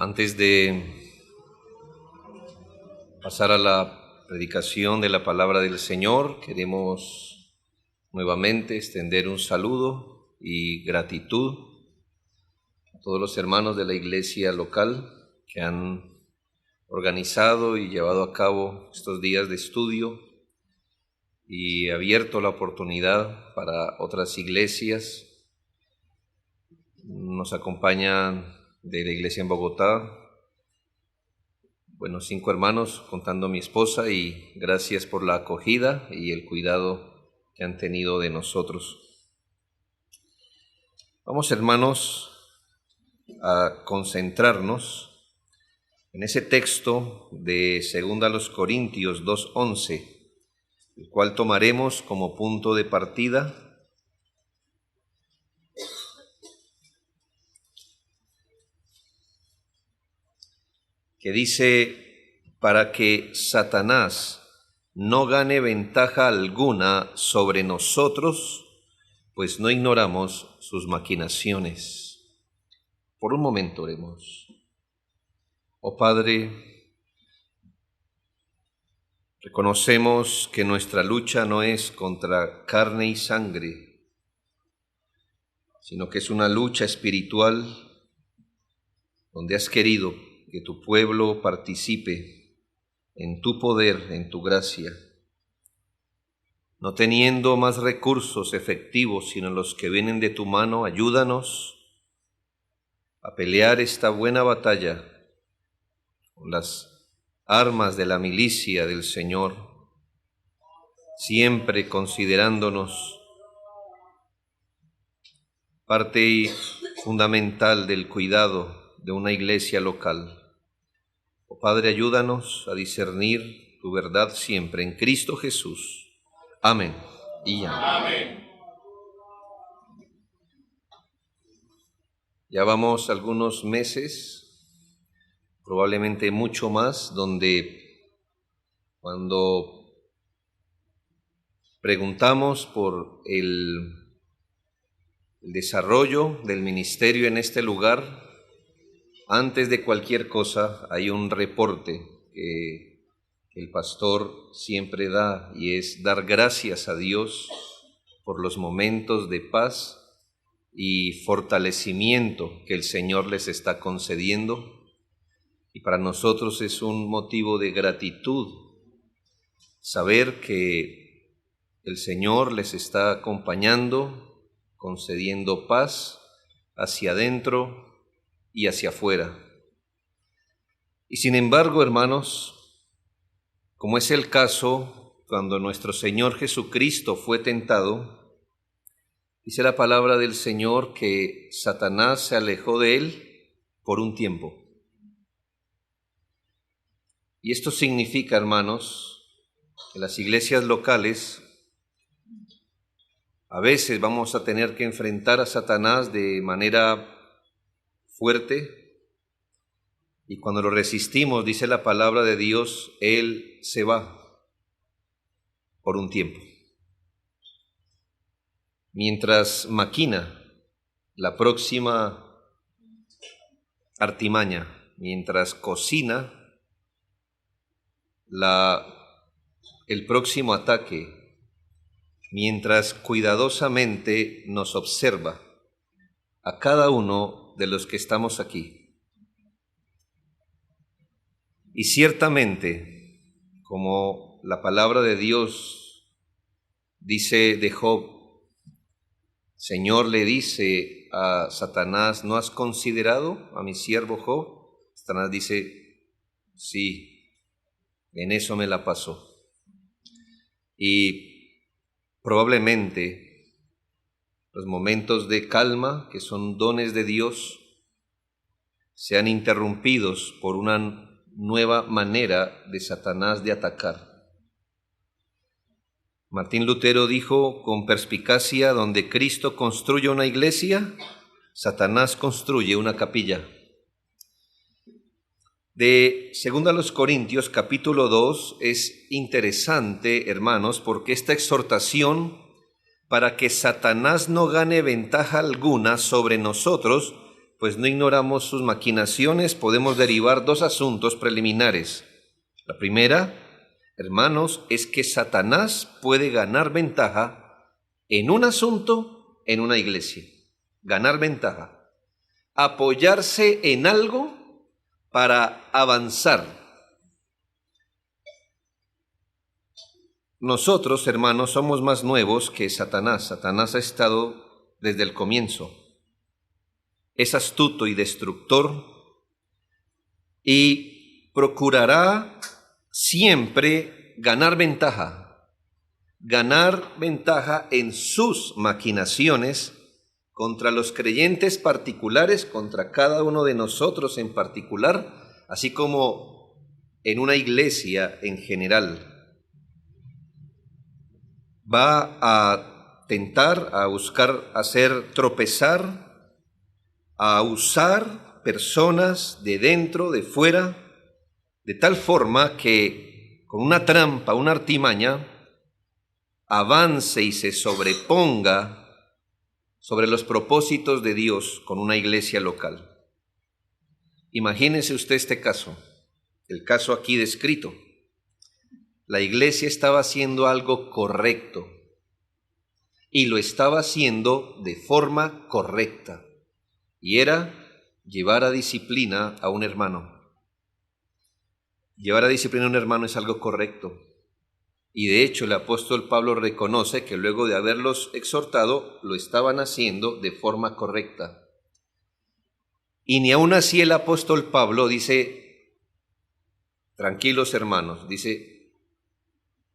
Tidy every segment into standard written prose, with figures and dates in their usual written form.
Antes de pasar a la predicación de la palabra del Señor, queremos nuevamente extender un saludo y gratitud a todos los hermanos de la iglesia local que han organizado y llevado a cabo estos días de estudio y abierto la oportunidad para otras iglesias. Nos acompañan de la iglesia en Bogotá, 5 hermanos contando a mi esposa, y gracias por la acogida y el cuidado que han tenido de nosotros. Vamos, hermanos, a concentrarnos en ese texto de 2 Corintios 2:11, el cual tomaremos como punto de partida. Que dice: para que Satanás no gane ventaja alguna sobre nosotros, pues no ignoramos sus maquinaciones. Por un momento oremos. Oh Padre, reconocemos que nuestra lucha no es contra carne y sangre, sino que es una lucha espiritual donde has querido que tu pueblo participe en tu poder, en tu gracia, no teniendo más recursos efectivos sino los que vienen de tu mano. Ayúdanos a pelear esta buena batalla con las armas de la milicia del Señor, siempre considerándonos parte fundamental del cuidado de una iglesia local. Oh Padre, ayúdanos a discernir tu verdad siempre en Cristo Jesús. Amén y amén. Amén. Ya vamos algunos meses, probablemente mucho más, donde cuando preguntamos por el desarrollo del ministerio en este lugar, antes de cualquier cosa hay un reporte que el pastor siempre da, y es dar gracias a Dios por los momentos de paz y fortalecimiento que el Señor les está concediendo. Y para nosotros es un motivo de gratitud saber que el Señor les está acompañando, concediendo paz hacia adentro y hacia afuera. Y sin embargo, hermanos, como es el caso cuando nuestro Señor Jesucristo fue tentado, dice la palabra del Señor que Satanás se alejó de él por un tiempo. Y esto significa, hermanos, que las iglesias locales a veces vamos a tener que enfrentar a Satanás de manera fuerte, y cuando lo resistimos, dice la palabra de Dios, él se va por un tiempo. Mientras maquina la próxima artimaña, mientras cocina el próximo ataque, mientras cuidadosamente nos observa a cada uno de los que estamos aquí. Y ciertamente, como la palabra de Dios dice de Job, Señor le dice a Satanás: ¿no has considerado a mi siervo Job? Satanás dice: sí, en eso me la pasó. Y probablemente los momentos de calma, que son dones de Dios, sean interrumpidos por una nueva manera de Satanás de atacar. Martín Lutero dijo con perspicacia: donde Cristo construye una iglesia, Satanás construye una capilla. De 2 Corintios capítulo 2 es interesante, hermanos, porque esta exhortación para que Satanás no gane ventaja alguna sobre nosotros, pues no ignoramos sus maquinaciones, podemos derivar dos asuntos preliminares. La primera, hermanos, es que Satanás puede ganar ventaja en un asunto, en una iglesia. Ganar ventaja. Apoyarse en algo para avanzar. Nosotros, hermanos, somos más nuevos que Satanás. Satanás ha estado desde el comienzo. Es astuto y destructor y procurará siempre ganar ventaja en sus maquinaciones contra los creyentes particulares, contra cada uno de nosotros en particular, así como en una iglesia en general. Va a tentar, a buscar hacer tropezar, a usar personas de dentro, de fuera, de tal forma que con una trampa, una artimaña, avance y se sobreponga sobre los propósitos de Dios con una iglesia local. Imagínese usted este caso, el caso aquí descrito. La iglesia estaba haciendo algo correcto y lo estaba haciendo de forma correcta, y era llevar a disciplina a un hermano. Llevar a disciplina a un hermano es algo correcto. Y de hecho el apóstol Pablo reconoce que luego de haberlos exhortado, lo estaban haciendo de forma correcta. Y ni aun así el apóstol Pablo dice, tranquilos hermanos, dice,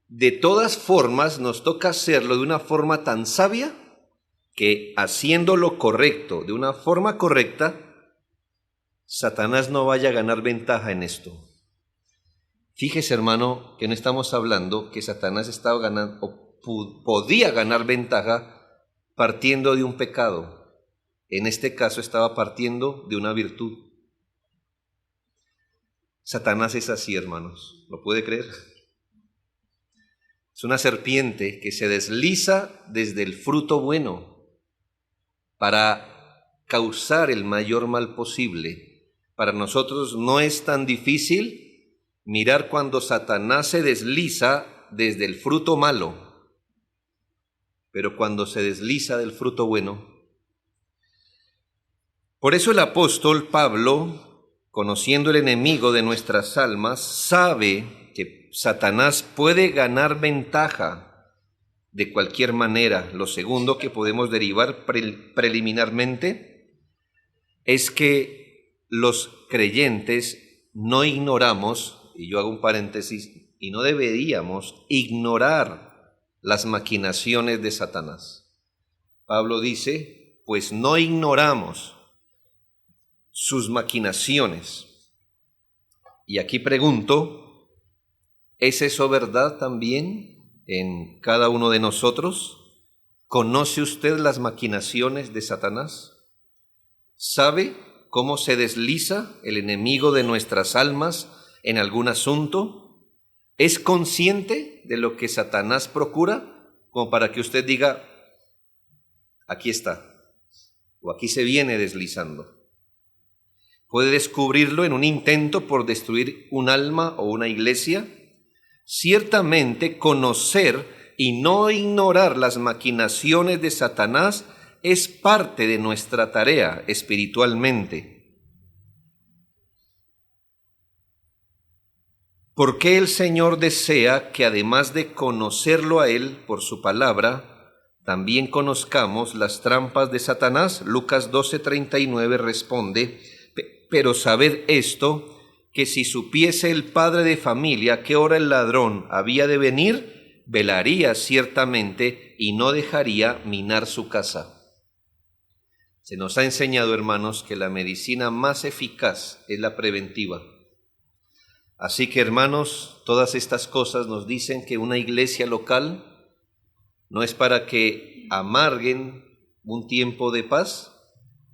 de todas formas nos toca hacerlo de una forma tan sabia que haciendo lo correcto, de una forma correcta, Satanás no vaya a ganar ventaja en esto. Fíjese, hermano, que no estamos hablando que Satanás estaba ganando o podía ganar ventaja partiendo de un pecado. En este caso estaba partiendo de una virtud. Satanás es así, hermanos. ¿Lo puede creer? Es una serpiente que se desliza desde el fruto bueno para causar el mayor mal posible. Para nosotros no es tan difícil mirar cuando Satanás se desliza desde el fruto malo, pero cuando se desliza del fruto bueno. Por eso el apóstol Pablo, conociendo el enemigo de nuestras almas, sabe que Satanás puede ganar ventaja de cualquier manera. Lo segundo que podemos derivar preliminarmente es que los creyentes no ignoramos, y yo hago un paréntesis, y no deberíamos ignorar las maquinaciones de Satanás. Pablo dice, pues no ignoramos sus maquinaciones. Y aquí pregunto, ¿es eso verdad también en cada uno de nosotros? ¿Conoce usted las maquinaciones de Satanás? ¿Sabe cómo se desliza el enemigo de nuestras almas en algún asunto? ¿Es consciente de lo que Satanás procura? Como para que usted diga, aquí está, o aquí se viene deslizando. ¿Puede descubrirlo en un intento por destruir un alma o una iglesia? Ciertamente conocer y no ignorar las maquinaciones de Satanás es parte de nuestra tarea espiritualmente. ¿Por qué el Señor desea que además de conocerlo a Él por su palabra, también conozcamos las trampas de Satanás? Lucas 12:39 responde, pero sabed esto, que si supiese el padre de familia a qué hora el ladrón había de venir, velaría ciertamente y no dejaría minar su casa. Se nos ha enseñado, hermanos, que la medicina más eficaz es la preventiva. Así que, hermanos, todas estas cosas nos dicen que una iglesia local no es para que amarguen un tiempo de paz,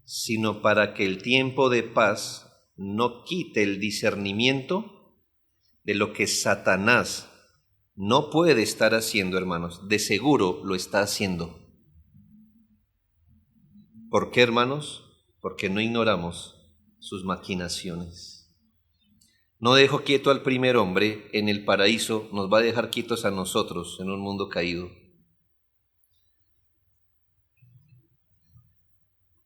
sino para que el tiempo de paz no quite el discernimiento de lo que Satanás no puede estar haciendo, hermanos. De seguro lo está haciendo. ¿Por qué, hermanos? porque no ignoramos sus maquinaciones. No dejó quieto al primer hombre en el paraíso, nos va a dejar quietos a nosotros en un mundo caído.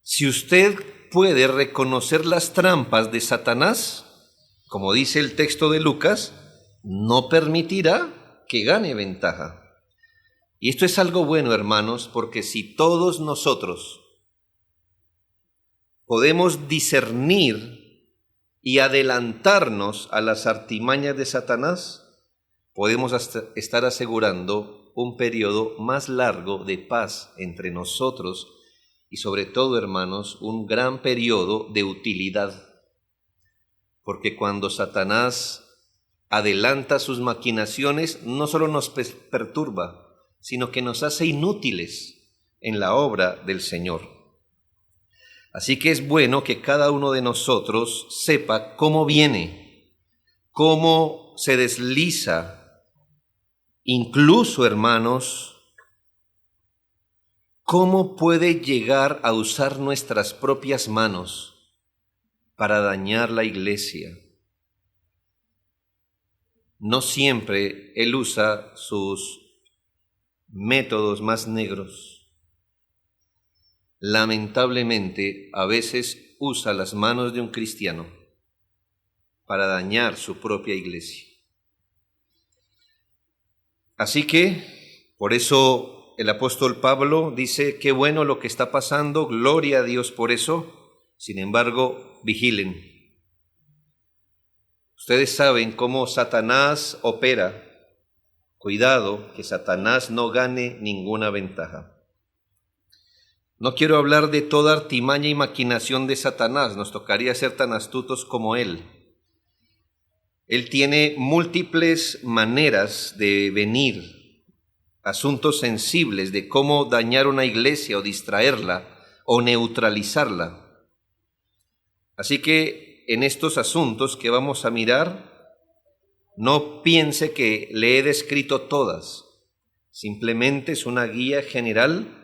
Si usted puede reconocer las trampas de Satanás, como dice el texto de Lucas, no permitirá que gane ventaja. Y esto es algo bueno, hermanos, porque si todos nosotros podemos discernir y adelantarnos a las artimañas de Satanás, podemos estar asegurando un periodo más largo de paz entre nosotros y sobre todo, hermanos, un gran periodo de utilidad. Porque cuando Satanás adelanta sus maquinaciones, no solo nos perturba, sino que nos hace inútiles en la obra del Señor. Así que es bueno que cada uno de nosotros sepa cómo viene, cómo se desliza, incluso, hermanos, cómo puede llegar a usar nuestras propias manos para dañar la iglesia. No siempre él usa sus métodos más negros. Lamentablemente, a veces usa las manos de un cristiano para dañar su propia iglesia. Así que, por eso el apóstol Pablo dice, qué bueno lo que está pasando, gloria a Dios por eso, sin embargo, vigilen. Ustedes saben cómo Satanás opera. Cuidado que Satanás no gane ninguna ventaja. No quiero hablar de toda artimaña y maquinación de Satanás, nos tocaría ser tan astutos como él. Él tiene múltiples maneras de venir, asuntos sensibles de cómo dañar una iglesia o distraerla o neutralizarla. Así que en estos asuntos que vamos a mirar, no piense que le he descrito todas, simplemente es una guía general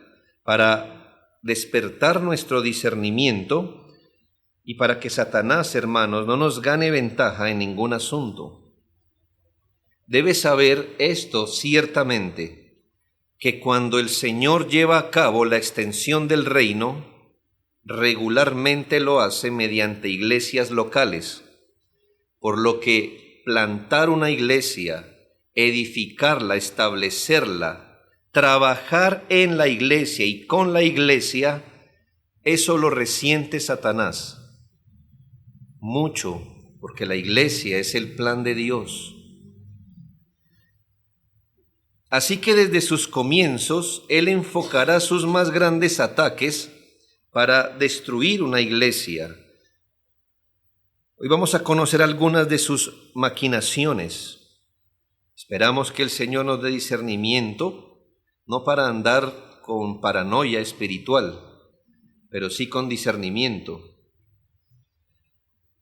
para despertar nuestro discernimiento y para que Satanás, hermanos, no nos gane ventaja en ningún asunto. Debe saber esto ciertamente, que cuando el Señor lleva a cabo la extensión del reino, regularmente lo hace mediante iglesias locales, por lo que plantar una iglesia, edificarla, establecerla, trabajar en la iglesia y con la iglesia, eso lo resiente Satanás mucho, porque la iglesia es el plan de Dios. Así que desde sus comienzos, él enfocará sus más grandes ataques para destruir una iglesia. Hoy vamos a conocer algunas de sus maquinaciones. Esperamos que el Señor nos dé discernimiento, no para andar con paranoia espiritual, pero sí con discernimiento.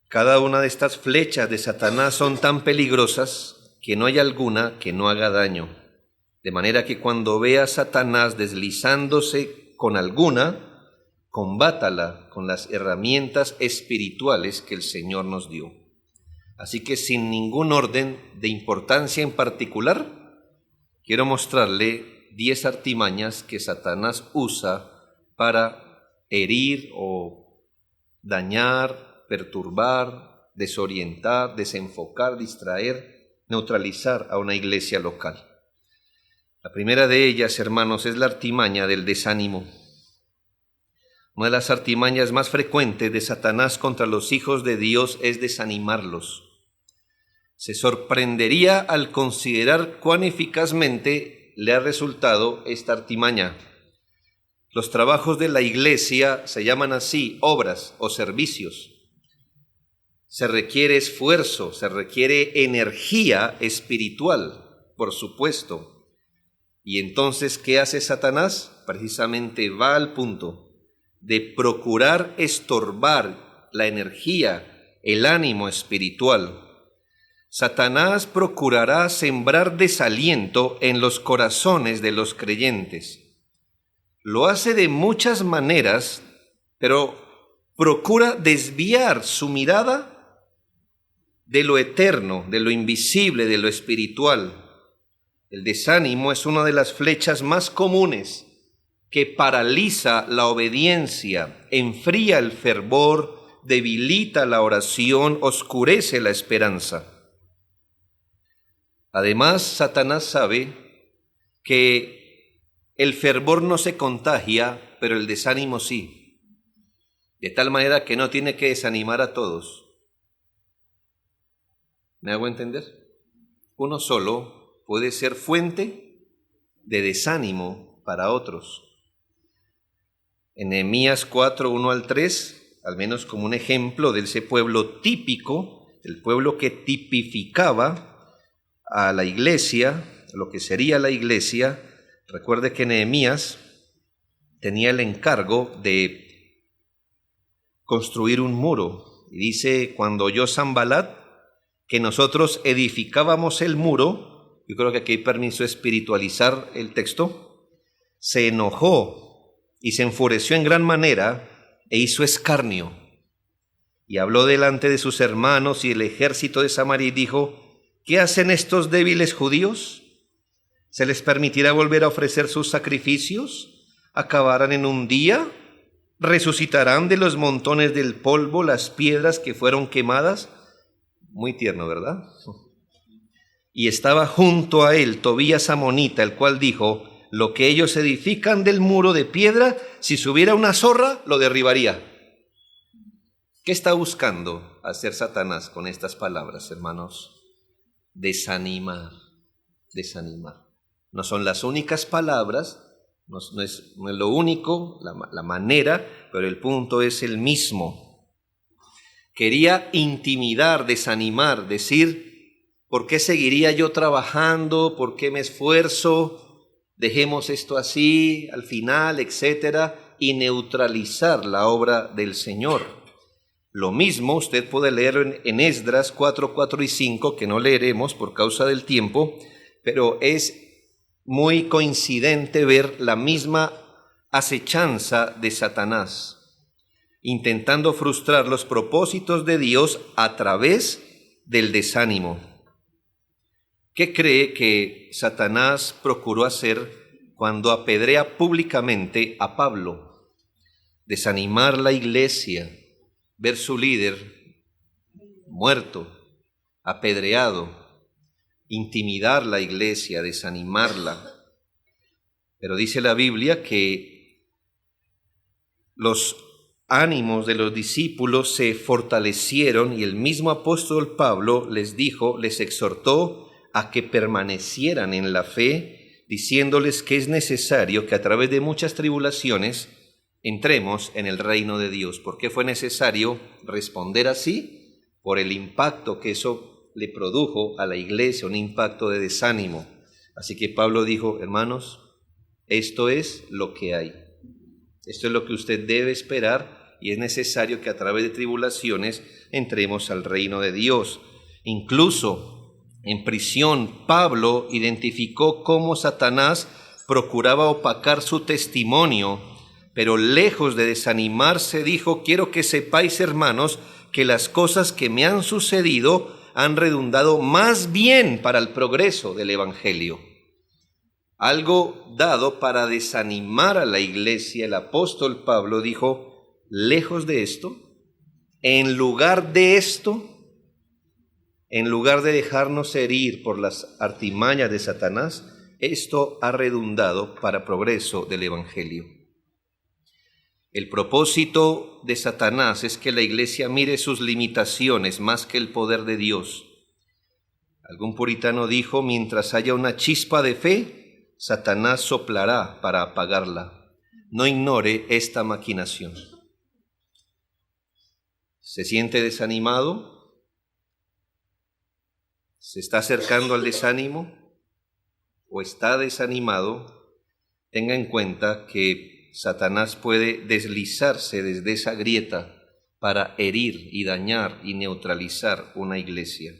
Cada una de estas flechas de Satanás son tan peligrosas que no hay alguna que no haga daño. De manera que cuando vea a Satanás deslizándose con alguna, combátala con las herramientas espirituales que el Señor nos dio. Así que sin ningún orden de importancia en particular, quiero mostrarle 10 artimañas que Satanás usa para herir o dañar, perturbar, desorientar, desenfocar, distraer, neutralizar a una iglesia local. La primera de ellas, hermanos, es la artimaña del desánimo. Una de las artimañas más frecuentes de Satanás contra los hijos de Dios es desanimarlos. Se sorprendería al considerar cuán eficazmente le ha resultado esta artimaña. Los trabajos de la iglesia se llaman así, obras o servicios. Se requiere esfuerzo, se requiere energía espiritual, por supuesto. Y entonces, ¿qué hace Satanás? Precisamente va al punto de procurar estorbar la energía, el ánimo espiritual. Satanás procurará sembrar desaliento en los corazones de los creyentes. Lo hace de muchas maneras, pero procura desviar su mirada de lo eterno, de lo invisible, de lo espiritual. El desánimo es una de las flechas más comunes que paraliza la obediencia, enfría el fervor, debilita la oración, oscurece la esperanza. Además, Satanás sabe que el fervor no se contagia, pero el desánimo sí. De tal manera que no tiene que desanimar a todos. ¿Me hago entender? Uno solo puede ser fuente de desánimo para otros. En Nehemías 4, 1 al 3, al menos como un ejemplo de ese pueblo típico, el pueblo que tipificaba a la iglesia, lo que sería la iglesia. Recuerde que Nehemías tenía el encargo de construir un muro. Y dice, cuando oyó Sanbalat que nosotros edificábamos el muro, yo creo que aquí hay permiso espiritualizar el texto, se enojó y se enfureció en gran manera e hizo escarnio. Y habló delante de sus hermanos y el ejército de Samaria y dijo, ¿qué hacen estos débiles judíos? ¿Se les permitirá volver a ofrecer sus sacrificios? ¿Acabarán en un día? ¿Resucitarán de los montones del polvo las piedras que fueron quemadas? Muy tierno, ¿verdad? Y estaba junto a él Tobías amonita, el cual dijo, lo que ellos edifican del muro de piedra, si subiera una zorra, lo derribaría. ¿Qué está buscando hacer Satanás con estas palabras, hermanos? Desanimar. No son las únicas palabras, no es lo único, la manera, pero el punto es el mismo. Quería intimidar, desanimar, decir, ¿por qué seguiría yo trabajando? ¿Por qué me esfuerzo? Dejemos esto así, al final, etcétera, y neutralizar la obra del Señor. Lo mismo usted puede leer en Esdras 4, 4 y 5, que no leeremos por causa del tiempo, pero es muy coincidente ver la misma acechanza de Satanás, intentando frustrar los propósitos de Dios a través del desánimo. ¿Qué cree que Satanás procuró hacer cuando apedrea públicamente a Pablo? Desanimar la iglesia, ver su líder muerto, apedreado, intimidar la iglesia, desanimarla. Pero dice la Biblia que los ánimos de los discípulos se fortalecieron y el mismo apóstol Pablo les dijo, les exhortó a que permanecieran en la fe, diciéndoles que es necesario que a través de muchas tribulaciones entremos en el reino de Dios. ¿Por qué fue necesario responder así? Por el impacto que eso le produjo a la iglesia, un impacto de desánimo. Así que Pablo dijo, hermanos, esto es lo que hay. Esto es lo que usted debe esperar y es necesario que a través de tribulaciones entremos al reino de Dios. Incluso en prisión, Pablo identificó cómo Satanás procuraba opacar su testimonio, pero lejos de desanimarse dijo, quiero que sepáis, hermanos, que las cosas que me han sucedido han redundado más bien para el progreso del Evangelio. Algo dado para desanimar a la iglesia, el apóstol Pablo dijo, lejos de esto, en lugar de esto, en lugar de dejarnos herir por las artimañas de Satanás, esto ha redundado para progreso del Evangelio. El propósito de Satanás es que la iglesia mire sus limitaciones más que el poder de Dios. Algún puritano dijo, mientras haya una chispa de fe, Satanás soplará para apagarla. No ignore esta maquinación. ¿Se siente desanimado? ¿Se está acercando al desánimo o está desanimado? Tenga en cuenta que Satanás puede deslizarse desde esa grieta para herir y dañar y neutralizar una iglesia.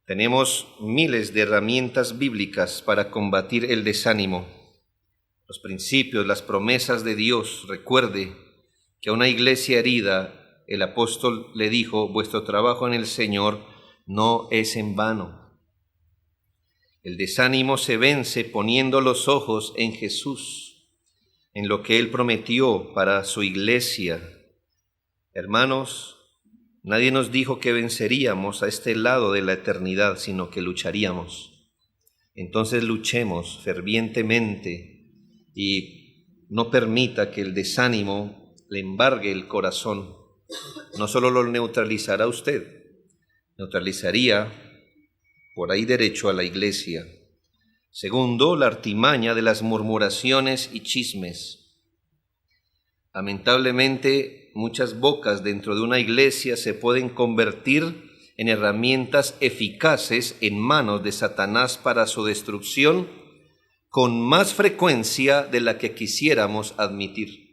Tenemos miles de herramientas bíblicas para combatir el desánimo. Los principios, las promesas de Dios. Recuerde que a una iglesia herida el apóstol le dijo: vuestro trabajo en el Señor no es en vano. El desánimo se vence poniendo los ojos en Jesús, en lo que Él prometió para su iglesia. Hermanos, nadie nos dijo que venceríamos a este lado de la eternidad, sino que lucharíamos. Entonces luchemos fervientemente y no permita que el desánimo le embargue el corazón. No solo lo neutralizará usted, neutralizaría por ahí derecho a la iglesia. Segundo, la artimaña de las murmuraciones y chismes. Lamentablemente, muchas bocas dentro de una iglesia se pueden convertir en herramientas eficaces en manos de Satanás para su destrucción con más frecuencia de la que quisiéramos admitir.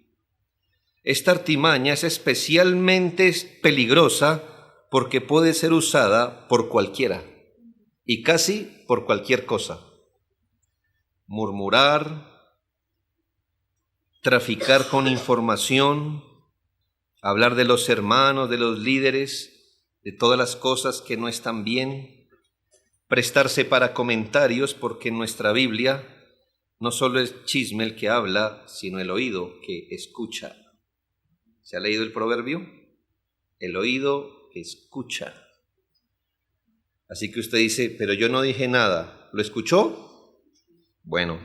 Esta artimaña es especialmente peligrosa porque puede ser usada por cualquiera y casi por cualquier cosa. Murmurar, traficar con información, hablar de los hermanos, de los líderes, de todas las cosas que no están bien, prestarse para comentarios, porque en nuestra Biblia no solo es chisme el que habla, sino el oído que escucha. ¿Se ha leído el proverbio? El oído que escucha. Así que usted dice: pero yo no dije nada. ¿Lo escuchó? Bueno.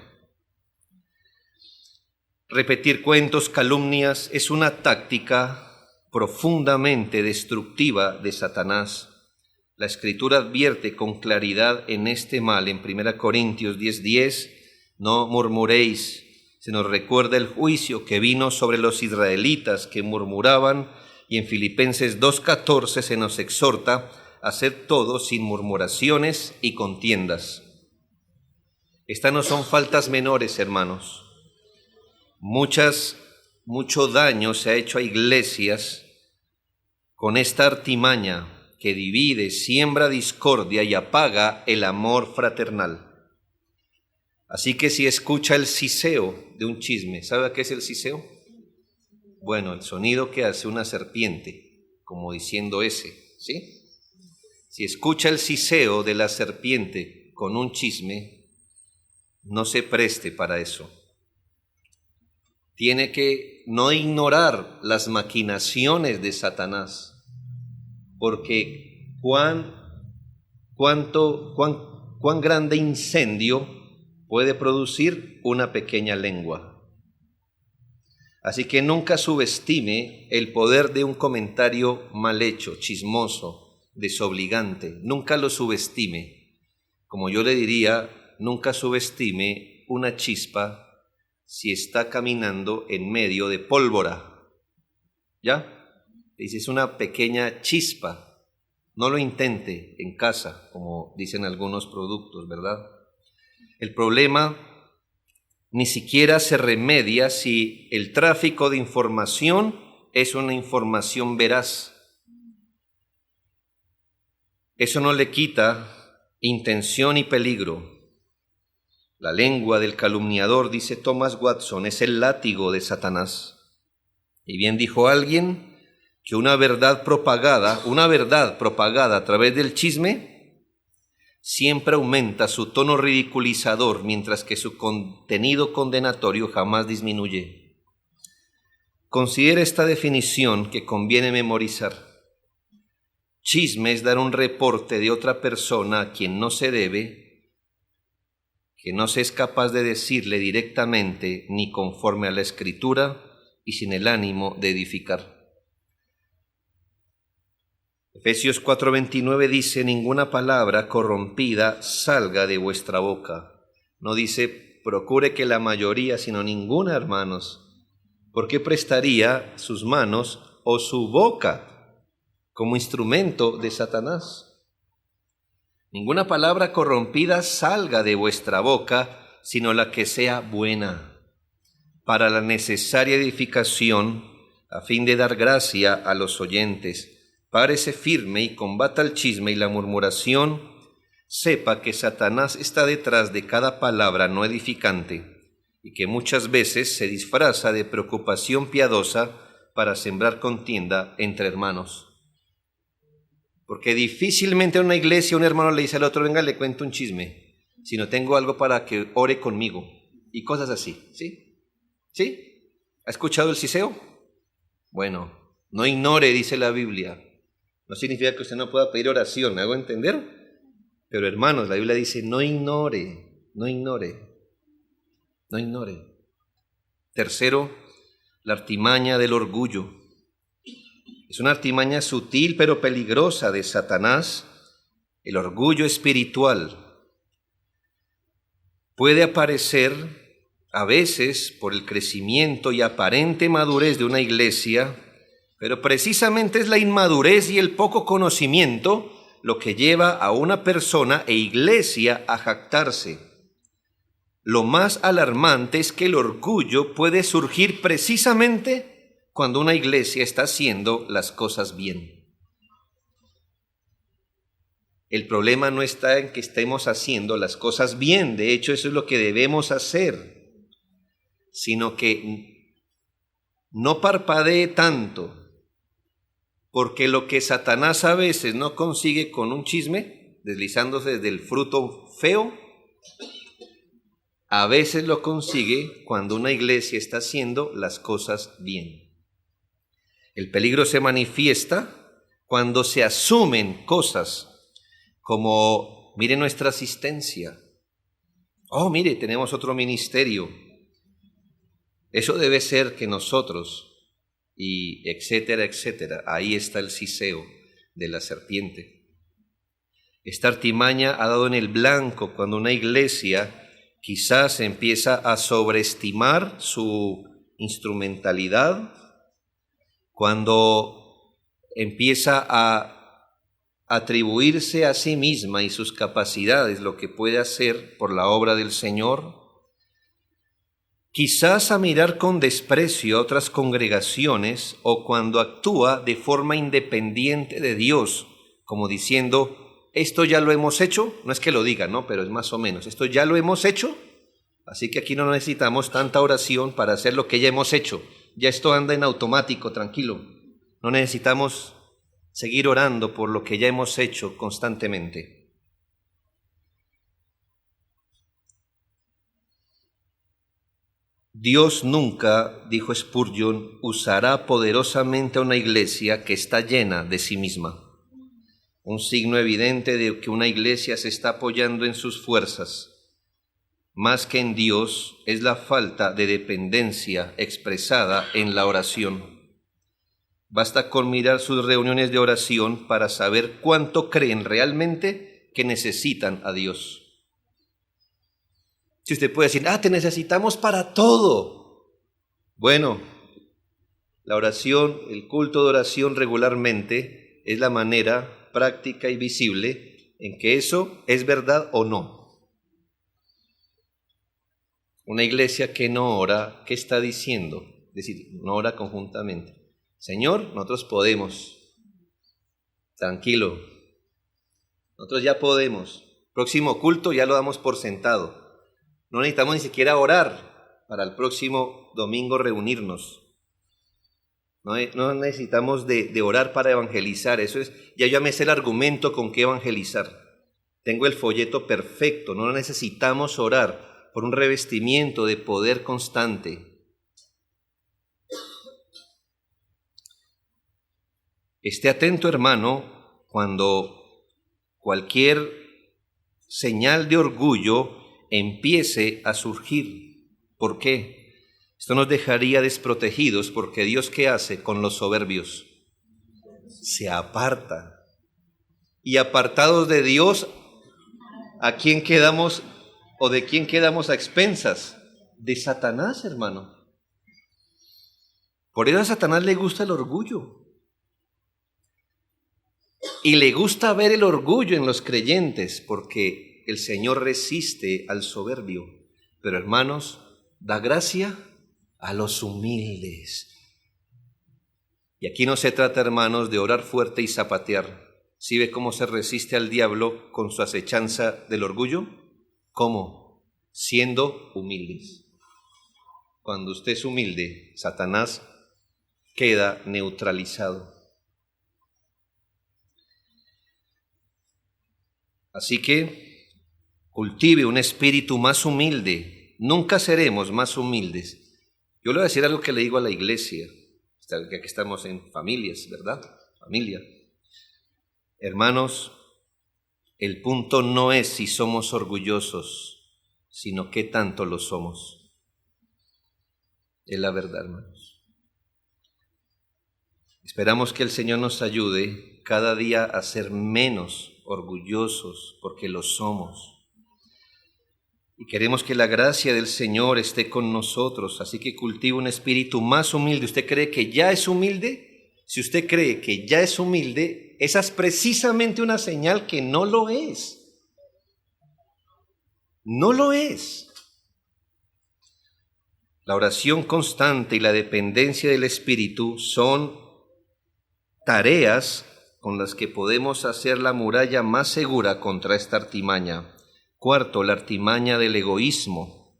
Repetir cuentos, calumnias, es una táctica profundamente destructiva de Satanás. La Escritura advierte con claridad en este mal. En 1 Corintios 10:10, no murmuréis. Se nos recuerda el juicio que vino sobre los israelitas que murmuraban, y en Filipenses 2:14 se nos exhorta a hacer todo sin murmuraciones y contiendas. Estas no son faltas menores, hermanos. Mucho daño se ha hecho a iglesias con esta artimaña que divide, siembra discordia y apaga el amor fraternal. Así que si escucha el siseo de un chisme, ¿sabe qué es el siseo? Bueno, el sonido que hace una serpiente, como diciendo ese, ¿sí? Si escucha el siseo de la serpiente con un chisme, no se preste para eso. Tiene que no ignorar las maquinaciones de Satanás, porque cuán grande incendio puede producir una pequeña lengua. Así que nunca subestime el poder de un comentario mal hecho, chismoso, desobligante. Nunca lo subestime. Como yo le diría, nunca subestime una chispa si está caminando en medio de pólvora. ¿Ya? Dice, es una pequeña chispa. No lo intente en casa, como dicen algunos productos, ¿verdad? El problema ni siquiera se remedia si el tráfico de información es una información veraz. Eso no le quita intención y peligro. La lengua del calumniador, dice Thomas Watson, es el látigo de Satanás. Y bien dijo alguien que una verdad propagada a través del chisme siempre aumenta su tono ridiculizador, mientras que su contenido condenatorio jamás disminuye. Considere esta definición que conviene memorizar. Chisme es dar un reporte de otra persona a quien no se debe, que no se es capaz de decirle directamente ni conforme a la Escritura y sin el ánimo de edificar. Efesios 4:29 dice: ninguna palabra corrompida salga de vuestra boca. No dice procure que la mayoría, sino ninguna, hermanos. ¿Por qué prestaría sus manos o su boca como instrumento de Satanás? Ninguna palabra corrompida salga de vuestra boca, sino la que sea buena, para la necesaria edificación, a fin de dar gracia a los oyentes. Párese firme y combata el chisme y la murmuración. Sepa que Satanás está detrás de cada palabra no edificante y que muchas veces se disfraza de preocupación piadosa para sembrar contienda entre hermanos. Porque difícilmente en una iglesia un hermano le dice al otro, venga, le cuento un chisme, sino tengo algo para que ore conmigo, y cosas así, ¿sí? ¿Sí? ¿Ha escuchado el siseo? Bueno, no ignore, dice la Biblia. No significa que usted no pueda pedir oración, ¿me hago entender? Pero hermanos, la Biblia dice, no ignore, no ignore, no ignore. Tercero, la artimaña del orgullo. Es una artimaña sutil pero peligrosa de Satanás, el orgullo espiritual. Puede aparecer a veces por el crecimiento y aparente madurez de una iglesia, pero precisamente es la inmadurez y el poco conocimiento lo que lleva a una persona e iglesia a jactarse. Lo más alarmante es que el orgullo puede surgir precisamente cuando una iglesia está haciendo las cosas bien. El problema no está en que estemos haciendo las cosas bien, de hecho eso es lo que debemos hacer, sino que no parpadee tanto, porque lo que Satanás a veces no consigue con un chisme, deslizándose desde el fruto feo, a veces lo consigue cuando una iglesia está haciendo las cosas bien. El peligro se manifiesta cuando se asumen cosas como, mire nuestra asistencia. Oh, mire, tenemos otro ministerio. Eso debe ser que nosotros, y etcétera, etcétera. Ahí está el siseo de la serpiente. Esta artimaña ha dado en el blanco cuando una iglesia quizás empieza a sobreestimar su instrumentalidad, cuando empieza a atribuirse a sí misma y sus capacidades lo que puede hacer por la obra del Señor, quizás a mirar con desprecio a otras congregaciones o cuando actúa de forma independiente de Dios, como diciendo, esto ya lo hemos hecho, no es que lo diga, ¿no? Pero es más o menos, esto ya lo hemos hecho, así que aquí no necesitamos tanta oración para hacer lo que ya hemos hecho, ya esto anda en automático, tranquilo, no necesitamos seguir orando por lo que ya hemos hecho constantemente. Dios nunca, dijo Spurgeon, usará poderosamente a una iglesia que está llena de sí misma. Un signo evidente de que una iglesia se está apoyando en sus fuerzas, más que en Dios, es la falta de dependencia expresada en la oración. Basta con mirar sus reuniones de oración para saber cuánto creen realmente que necesitan a Dios. Si usted puede decir, te necesitamos para todo. Bueno, la oración, el culto de oración regularmente es la manera práctica y visible en que eso es verdad o no. Una iglesia que no ora, ¿qué está diciendo? Es decir, no ora conjuntamente. Señor, nosotros podemos. Tranquilo. Nosotros ya podemos. Próximo culto ya lo damos por sentado. No necesitamos ni siquiera orar para el próximo domingo reunirnos. No necesitamos de orar para evangelizar, eso es, ya me sé el argumento con qué evangelizar. Tengo el folleto perfecto, no necesitamos orar por un revestimiento de poder constante. Esté atento, hermano, cuando cualquier señal de orgullo empiece a surgir. ¿Por qué? Esto nos dejaría desprotegidos porque Dios, ¿qué hace con los soberbios? Se aparta. Y apartados de Dios, ¿a quién quedamos o de quién quedamos a expensas? De Satanás, hermano. Por eso a Satanás le gusta el orgullo. Y le gusta ver el orgullo en los creyentes porque el Señor resiste al soberbio. Pero hermanos, da gracia a los humildes. Y aquí no se trata, hermanos, de orar fuerte y zapatear. ¿Sí ve cómo se resiste al diablo con su acechanza del orgullo? ¿Cómo? Siendo humildes. Cuando usted es humilde, Satanás queda neutralizado. Así que cultive un espíritu más humilde. Nunca seremos más humildes. Yo le voy a decir algo que le digo a la iglesia, ya que estamos en familias, ¿verdad? Familia. Hermanos, el punto no es si somos orgullosos, sino qué tanto lo somos. Es la verdad, hermanos. Esperamos que el Señor nos ayude cada día a ser menos orgullosos, porque lo somos. Y queremos que la gracia del Señor esté con nosotros, así que cultive un espíritu más humilde. ¿Usted cree que ya es humilde? Si usted cree que ya es humilde, esa es precisamente una señal que no lo es. No lo es. La oración constante y la dependencia del Espíritu son tareas con las que podemos hacer la muralla más segura contra esta artimaña. Cuarto, la artimaña del egoísmo.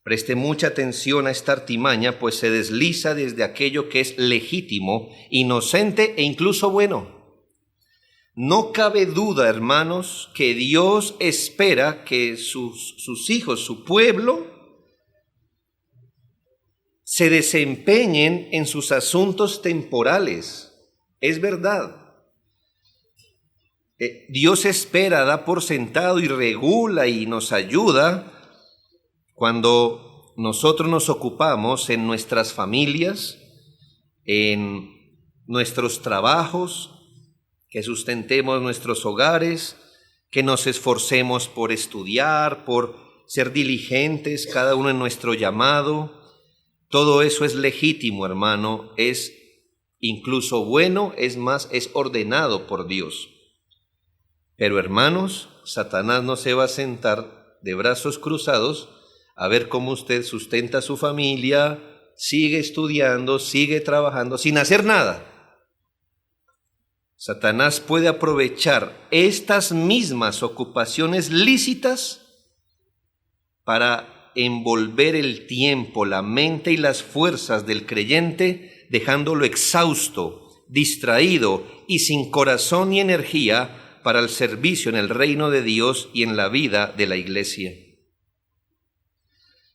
Preste mucha atención a esta artimaña, pues se desliza desde aquello que es legítimo, inocente e incluso bueno. No cabe duda, hermanos, que Dios espera que sus hijos, su pueblo, se desempeñen en sus asuntos temporales. Es verdad. Dios espera, da por sentado y regula y nos ayuda cuando nosotros nos ocupamos en nuestras familias, en nuestros trabajos, que sustentemos nuestros hogares, que nos esforcemos por estudiar, por ser diligentes, cada uno en nuestro llamado. Todo eso es legítimo, hermano, es incluso bueno, es más, es ordenado por Dios. Pero hermanos, Satanás no se va a sentar de brazos cruzados a ver cómo usted sustenta a su familia, sigue estudiando, sigue trabajando, sin hacer nada. Satanás puede aprovechar estas mismas ocupaciones lícitas para envolver el tiempo, la mente y las fuerzas del creyente, dejándolo exhausto, distraído y sin corazón ni energía para el servicio en el reino de Dios y en la vida de la iglesia.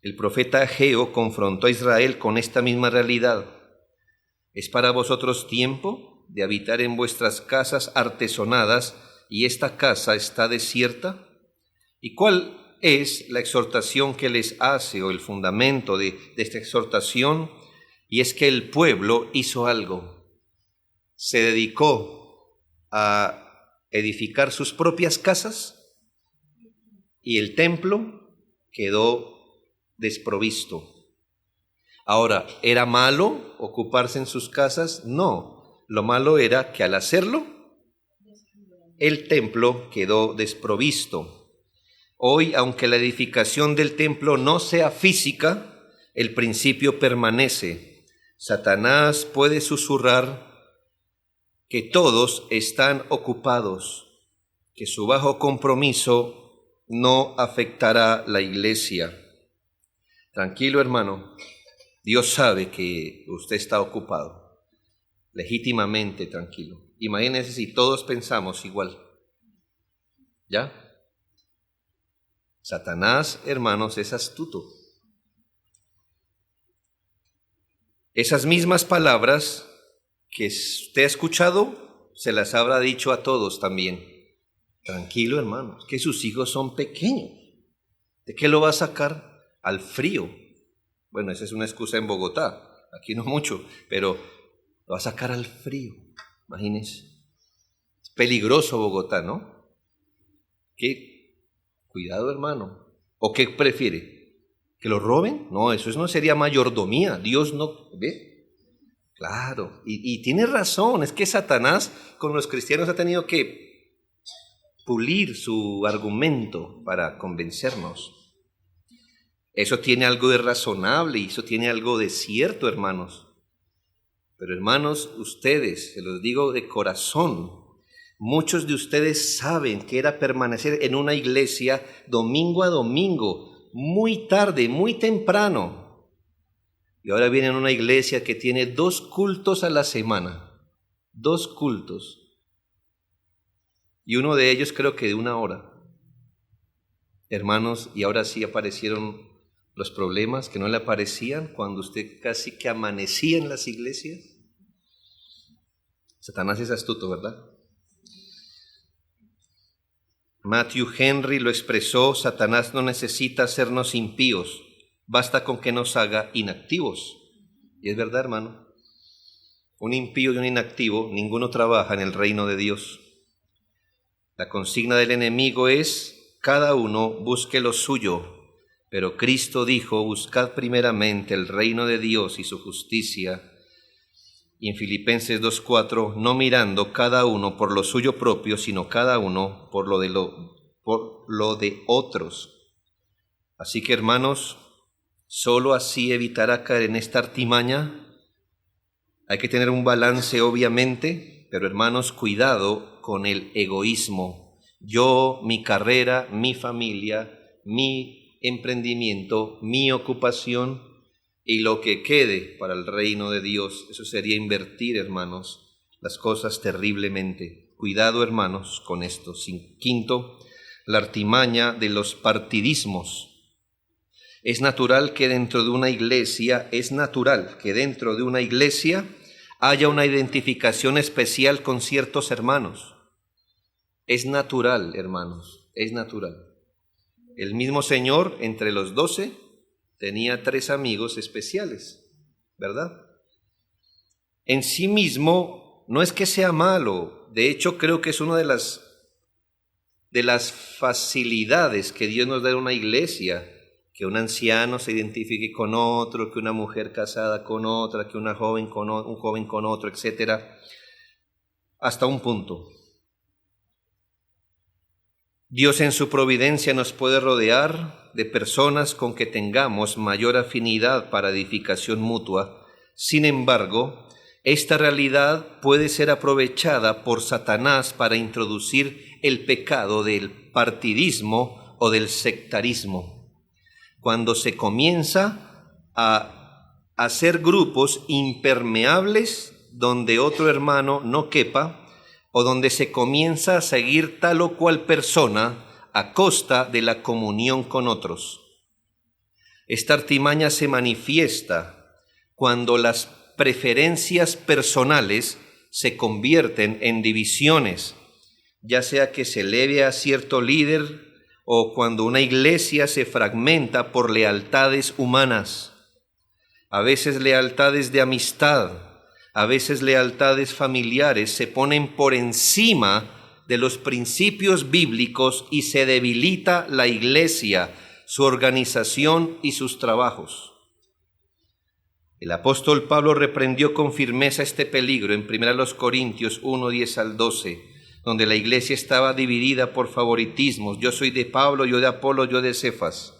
El profeta Ageo confrontó a Israel con esta misma realidad. ¿Es para vosotros tiempo de habitar en vuestras casas artesonadas y esta casa está desierta? ¿Y cuál es la exhortación que les hace o el fundamento de esta exhortación? Y es que el pueblo hizo algo. Se dedicó a edificar sus propias casas y el templo quedó desprovisto. Ahora, ¿era malo ocuparse en sus casas? No, lo malo era que al hacerlo, el templo quedó desprovisto. Hoy, aunque la edificación del templo no sea física, el principio permanece. Satanás puede susurrar que todos están ocupados, que su bajo compromiso no afectará la iglesia. Tranquilo, hermano, Dios sabe que usted está ocupado, legítimamente tranquilo. Imagínense si todos pensamos igual, ¿ya? Satanás, hermanos, es astuto. Esas mismas palabras que usted ha escuchado, se las habrá dicho a todos también. Tranquilo, hermano, que sus hijos son pequeños. ¿De qué lo va a sacar? Al frío. Bueno, esa es una excusa en Bogotá, aquí no mucho, pero lo va a sacar al frío. Imagínense. Es peligroso Bogotá, ¿no? ¿Qué? Cuidado, hermano. ¿O qué prefiere? ¿Que lo roben? No, eso no sería mayordomía. Dios no... ¿Ve? Claro, y tiene razón, es que Satanás con los cristianos ha tenido que pulir su argumento para convencernos. Eso tiene algo de razonable y eso tiene algo de cierto, hermanos. Pero hermanos, ustedes, se los digo de corazón, muchos de ustedes saben que era permanecer en una iglesia domingo a domingo, muy tarde, muy temprano, Y ahora viene a una iglesia que tiene 2 cultos a la semana. 2 cultos. Y uno de ellos creo que de 1 hora. Hermanos, y ahora sí aparecieron los problemas que no le aparecían cuando usted casi que amanecía en las iglesias. Satanás es astuto, ¿verdad? Matthew Henry lo expresó: Satanás no necesita hacernos impíos, basta con que nos haga inactivos. Y es verdad, hermano. Un impío y un inactivo, ninguno trabaja en el reino de Dios. La consigna del enemigo es: cada uno busque lo suyo. Pero Cristo dijo: buscad primeramente el reino de Dios y su justicia. Y en Filipenses 2:4, no mirando cada uno por lo suyo propio, sino cada uno por lo de otros. Así que, hermanos, solo así evitará caer en esta artimaña. Hay que tener un balance, obviamente, pero, hermanos, cuidado con el egoísmo. Yo, mi carrera, mi familia, mi emprendimiento, mi ocupación, y lo que quede para el reino de Dios. Eso sería invertir, hermanos, las cosas terriblemente. Cuidado, hermanos, con esto. Quinto, la artimaña de los partidismos. Es natural que dentro de una iglesia haya una identificación especial con ciertos hermanos. Es natural, hermanos, es natural. El mismo Señor, entre los 12, tenía 3 amigos especiales, ¿verdad? En sí mismo no es que sea malo. De hecho, creo que es una de las facilidades que Dios nos da en una iglesia, que un anciano se identifique con otro, que una mujer casada con otra, que un joven con otro, etcétera, hasta un punto. Dios en su providencia nos puede rodear de personas con que tengamos mayor afinidad para edificación mutua. Sin embargo, esta realidad puede ser aprovechada por Satanás para introducir el pecado del partidismo o del sectarismo. Cuando se comienza a hacer grupos impermeables donde otro hermano no quepa, o donde se comienza a seguir tal o cual persona a costa de la comunión con otros. Esta artimaña se manifiesta cuando las preferencias personales se convierten en divisiones, ya sea que se eleve a cierto líder o cuando una iglesia se fragmenta por lealtades humanas, a veces lealtades de amistad, a veces lealtades familiares se ponen por encima de los principios bíblicos y se debilita la iglesia, su organización y sus trabajos. El apóstol Pablo reprendió con firmeza este peligro en 1 Corintios 1, 10 al 12, donde la iglesia estaba dividida por favoritismos. Yo soy de Pablo, yo de Apolo, yo de Cefas.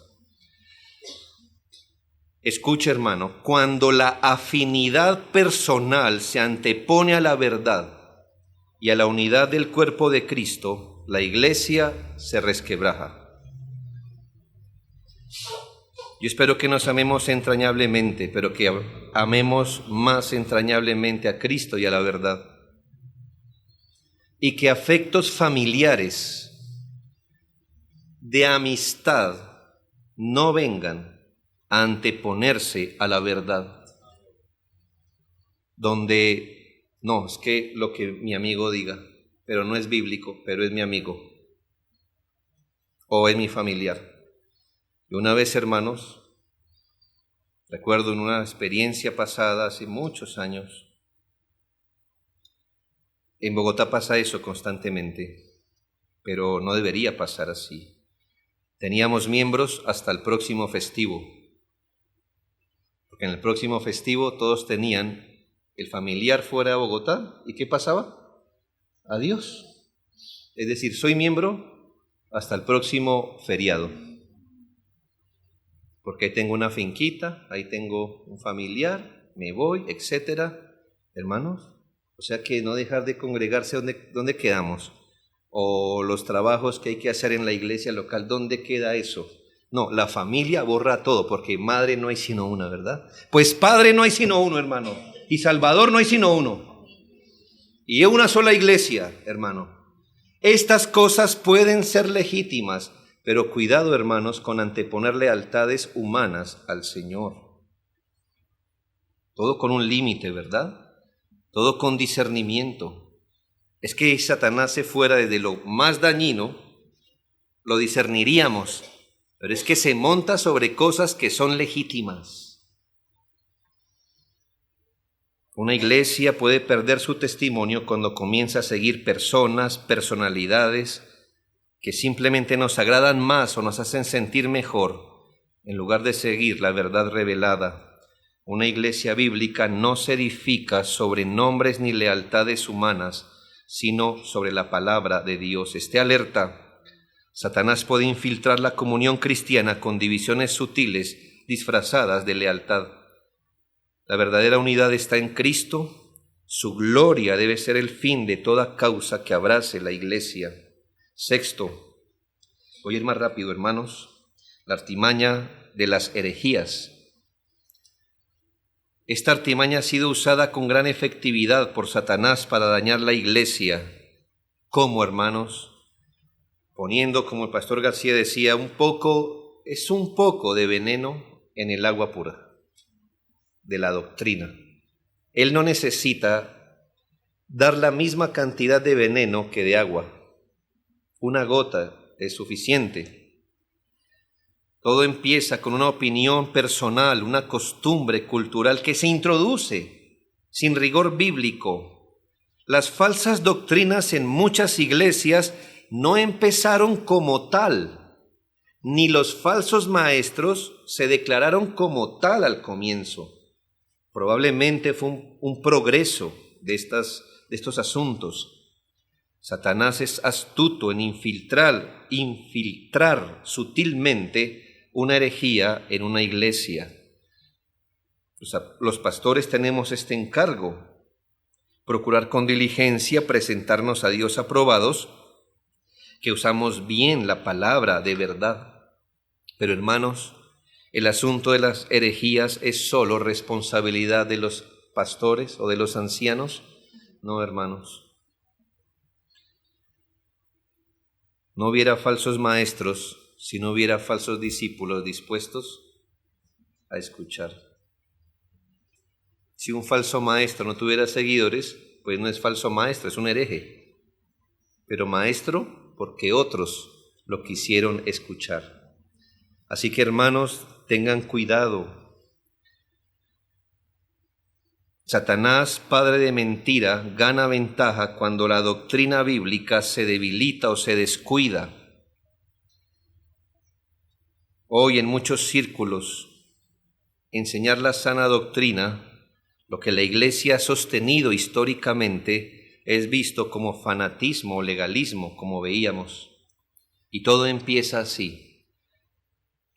Escucha, hermano, cuando la afinidad personal se antepone a la verdad y a la unidad del cuerpo de Cristo, la iglesia se resquebraja. Yo espero que nos amemos entrañablemente, pero que amemos más entrañablemente a Cristo y a la verdad. Y que afectos familiares de amistad no vengan a anteponerse a la verdad, donde no, es que lo que mi amigo diga, pero no es bíblico, pero es mi amigo o es mi familiar. Y una vez, hermanos, recuerdo en una experiencia pasada hace muchos años, en Bogotá pasa eso constantemente, pero no debería pasar así. Teníamos miembros hasta el próximo festivo, porque en el próximo festivo todos tenían el familiar fuera de Bogotá. ¿Y qué pasaba? Adiós. Es decir, soy miembro hasta el próximo feriado, porque ahí tengo una finquita, ahí tengo un familiar, me voy, etcétera. Hermanos, o sea que no dejar de congregarse. ¿Dónde quedamos? O los trabajos que hay que hacer en la iglesia local, ¿dónde queda eso? No, la familia borra todo, porque madre no hay sino una, ¿verdad? Pues padre no hay sino uno, hermano. Y Salvador no hay sino uno. Y es una sola iglesia, hermano. Estas cosas pueden ser legítimas, pero cuidado, hermanos, con anteponer lealtades humanas al Señor. Todo con un límite, ¿verdad? Todo con discernimiento. Es que Satanás se fuera desde lo más dañino, lo discerniríamos, pero es que se monta sobre cosas que son legítimas. Una iglesia puede perder su testimonio cuando comienza a seguir personas, personalidades que simplemente nos agradan más o nos hacen sentir mejor, en lugar de seguir la verdad revelada. Una iglesia bíblica no se edifica sobre nombres ni lealtades humanas, sino sobre la palabra de Dios. Esté alerta. Satanás puede infiltrar la comunión cristiana con divisiones sutiles disfrazadas de lealtad. La verdadera unidad está en Cristo. Su gloria debe ser el fin de toda causa que abrace la iglesia. Sexto, voy a ir más rápido, hermanos, la artimaña de las herejías. Esta artimaña ha sido usada con gran efectividad por Satanás para dañar la iglesia. ¿Cómo, hermanos? Poniendo, como el pastor García decía, un poco de veneno en el agua pura de la doctrina. Él no necesita dar la misma cantidad de veneno que de agua. Una gota es suficiente. Todo empieza con una opinión personal, una costumbre cultural que se introduce sin rigor bíblico. Las falsas doctrinas en muchas iglesias no empezaron como tal, ni los falsos maestros se declararon como tal al comienzo. Probablemente fue un progreso de estos asuntos. Satanás es astuto en infiltrar sutilmente una herejía en una iglesia. Los pastores tenemos este encargo, procurar con diligencia presentarnos a Dios aprobados, que usamos bien la palabra de verdad. Pero hermanos, el asunto de las herejías es solo responsabilidad de los pastores o de los ancianos. No, hermanos. No hubiera falsos maestros si no hubiera falsos discípulos dispuestos a escuchar. Si un falso maestro no tuviera seguidores, pues no es falso maestro, es un hereje. Pero maestro porque otros lo quisieron escuchar. Así que, hermanos, tengan cuidado. Satanás, padre de mentira, gana ventaja cuando la doctrina bíblica se debilita o se descuida. Hoy en muchos círculos, enseñar la sana doctrina, lo que la Iglesia ha sostenido históricamente, es visto como fanatismo o legalismo, como veíamos. Y todo empieza así.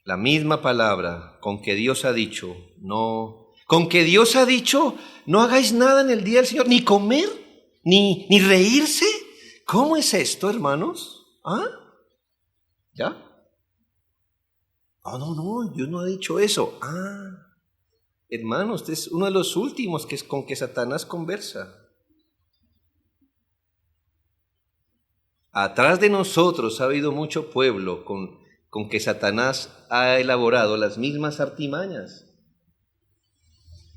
La misma palabra con que Dios ha dicho, no hagáis nada en el día del Señor, ni comer, ni reírse. ¿Cómo es esto, hermanos? ¿Ah? ¿Ya? No, Dios no ha dicho eso. Hermanos, este es uno de los últimos con que Satanás conversa. Atrás de nosotros ha habido mucho pueblo con que Satanás ha elaborado las mismas artimañas.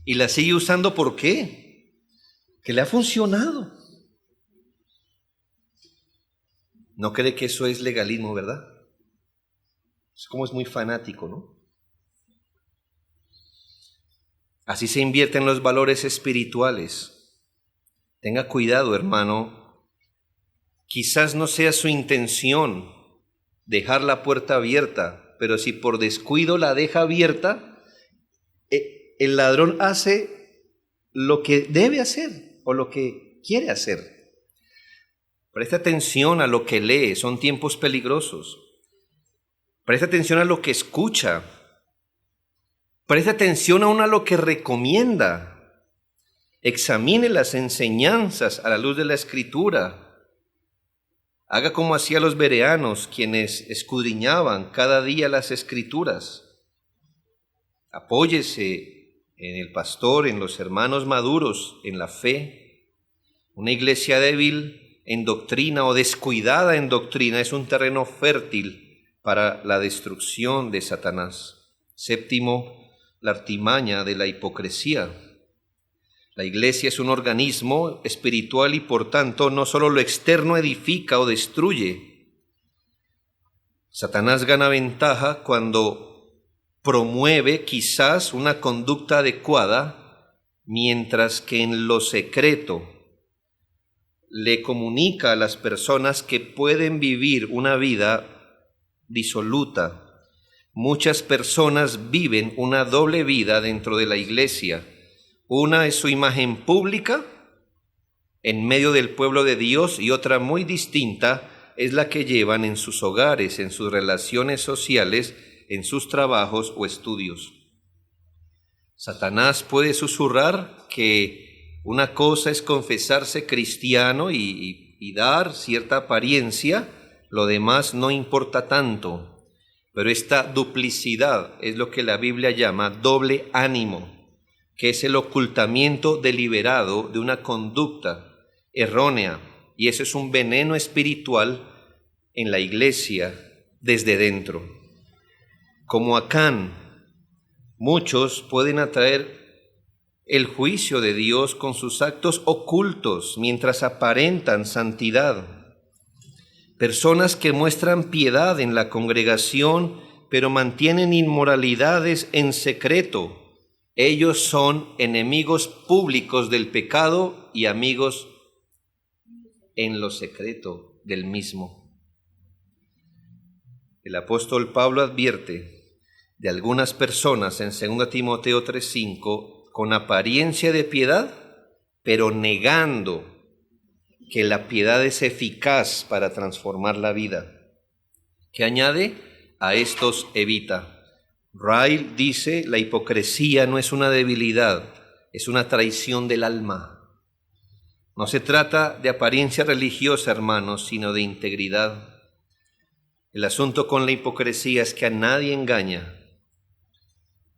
Y las sigue usando, ¿por qué? Que le ha funcionado. ¿No cree que eso es legalismo, verdad? Es como es muy fanático, ¿no? Así se invierten los valores espirituales. Tenga cuidado, hermano. Quizás no sea su intención dejar la puerta abierta, pero si por descuido la deja abierta, el ladrón hace lo que debe hacer o lo que quiere hacer. Presta atención a lo que lee, son tiempos peligrosos. Presta atención a lo que escucha. Presta atención aún a lo que recomienda. Examine las enseñanzas a la luz de la Escritura. Haga como hacían los bereanos, quienes escudriñaban cada día las Escrituras. Apóyese en el pastor, en los hermanos maduros, en la fe. Una iglesia débil en doctrina o descuidada en doctrina es un terreno fértil para la destrucción de Satanás. Séptimo, la artimaña de la hipocresía. La iglesia es un organismo espiritual y por tanto no solo lo externo edifica o destruye. Satanás gana ventaja cuando promueve quizás una conducta adecuada, mientras que en lo secreto le comunica a las personas que pueden vivir una vida disoluta. Muchas personas viven una doble vida dentro de la iglesia. Una es su imagen pública en medio del pueblo de Dios y otra muy distinta es la que llevan en sus hogares, en sus relaciones sociales, en sus trabajos o estudios. Satanás puede susurrar que una cosa es confesarse cristiano y dar cierta apariencia, lo demás no importa tanto. Pero esta duplicidad es lo que la Biblia llama doble ánimo, que es el ocultamiento deliberado de una conducta errónea, y eso es un veneno espiritual en la iglesia desde dentro. Como Acán, muchos pueden atraer el juicio de Dios con sus actos ocultos mientras aparentan santidad. Personas que muestran piedad en la congregación, pero mantienen inmoralidades en secreto. Ellos son enemigos públicos del pecado y amigos en lo secreto del mismo. El apóstol Pablo advierte de algunas personas en 2 Timoteo 3:5 con apariencia de piedad, pero negando que la piedad es eficaz para transformar la vida. ¿Qué añade? A estos evita. Ryle dice, la hipocresía no es una debilidad, es una traición del alma. No se trata de apariencia religiosa, hermanos, sino de integridad. El asunto con la hipocresía es que a nadie engaña.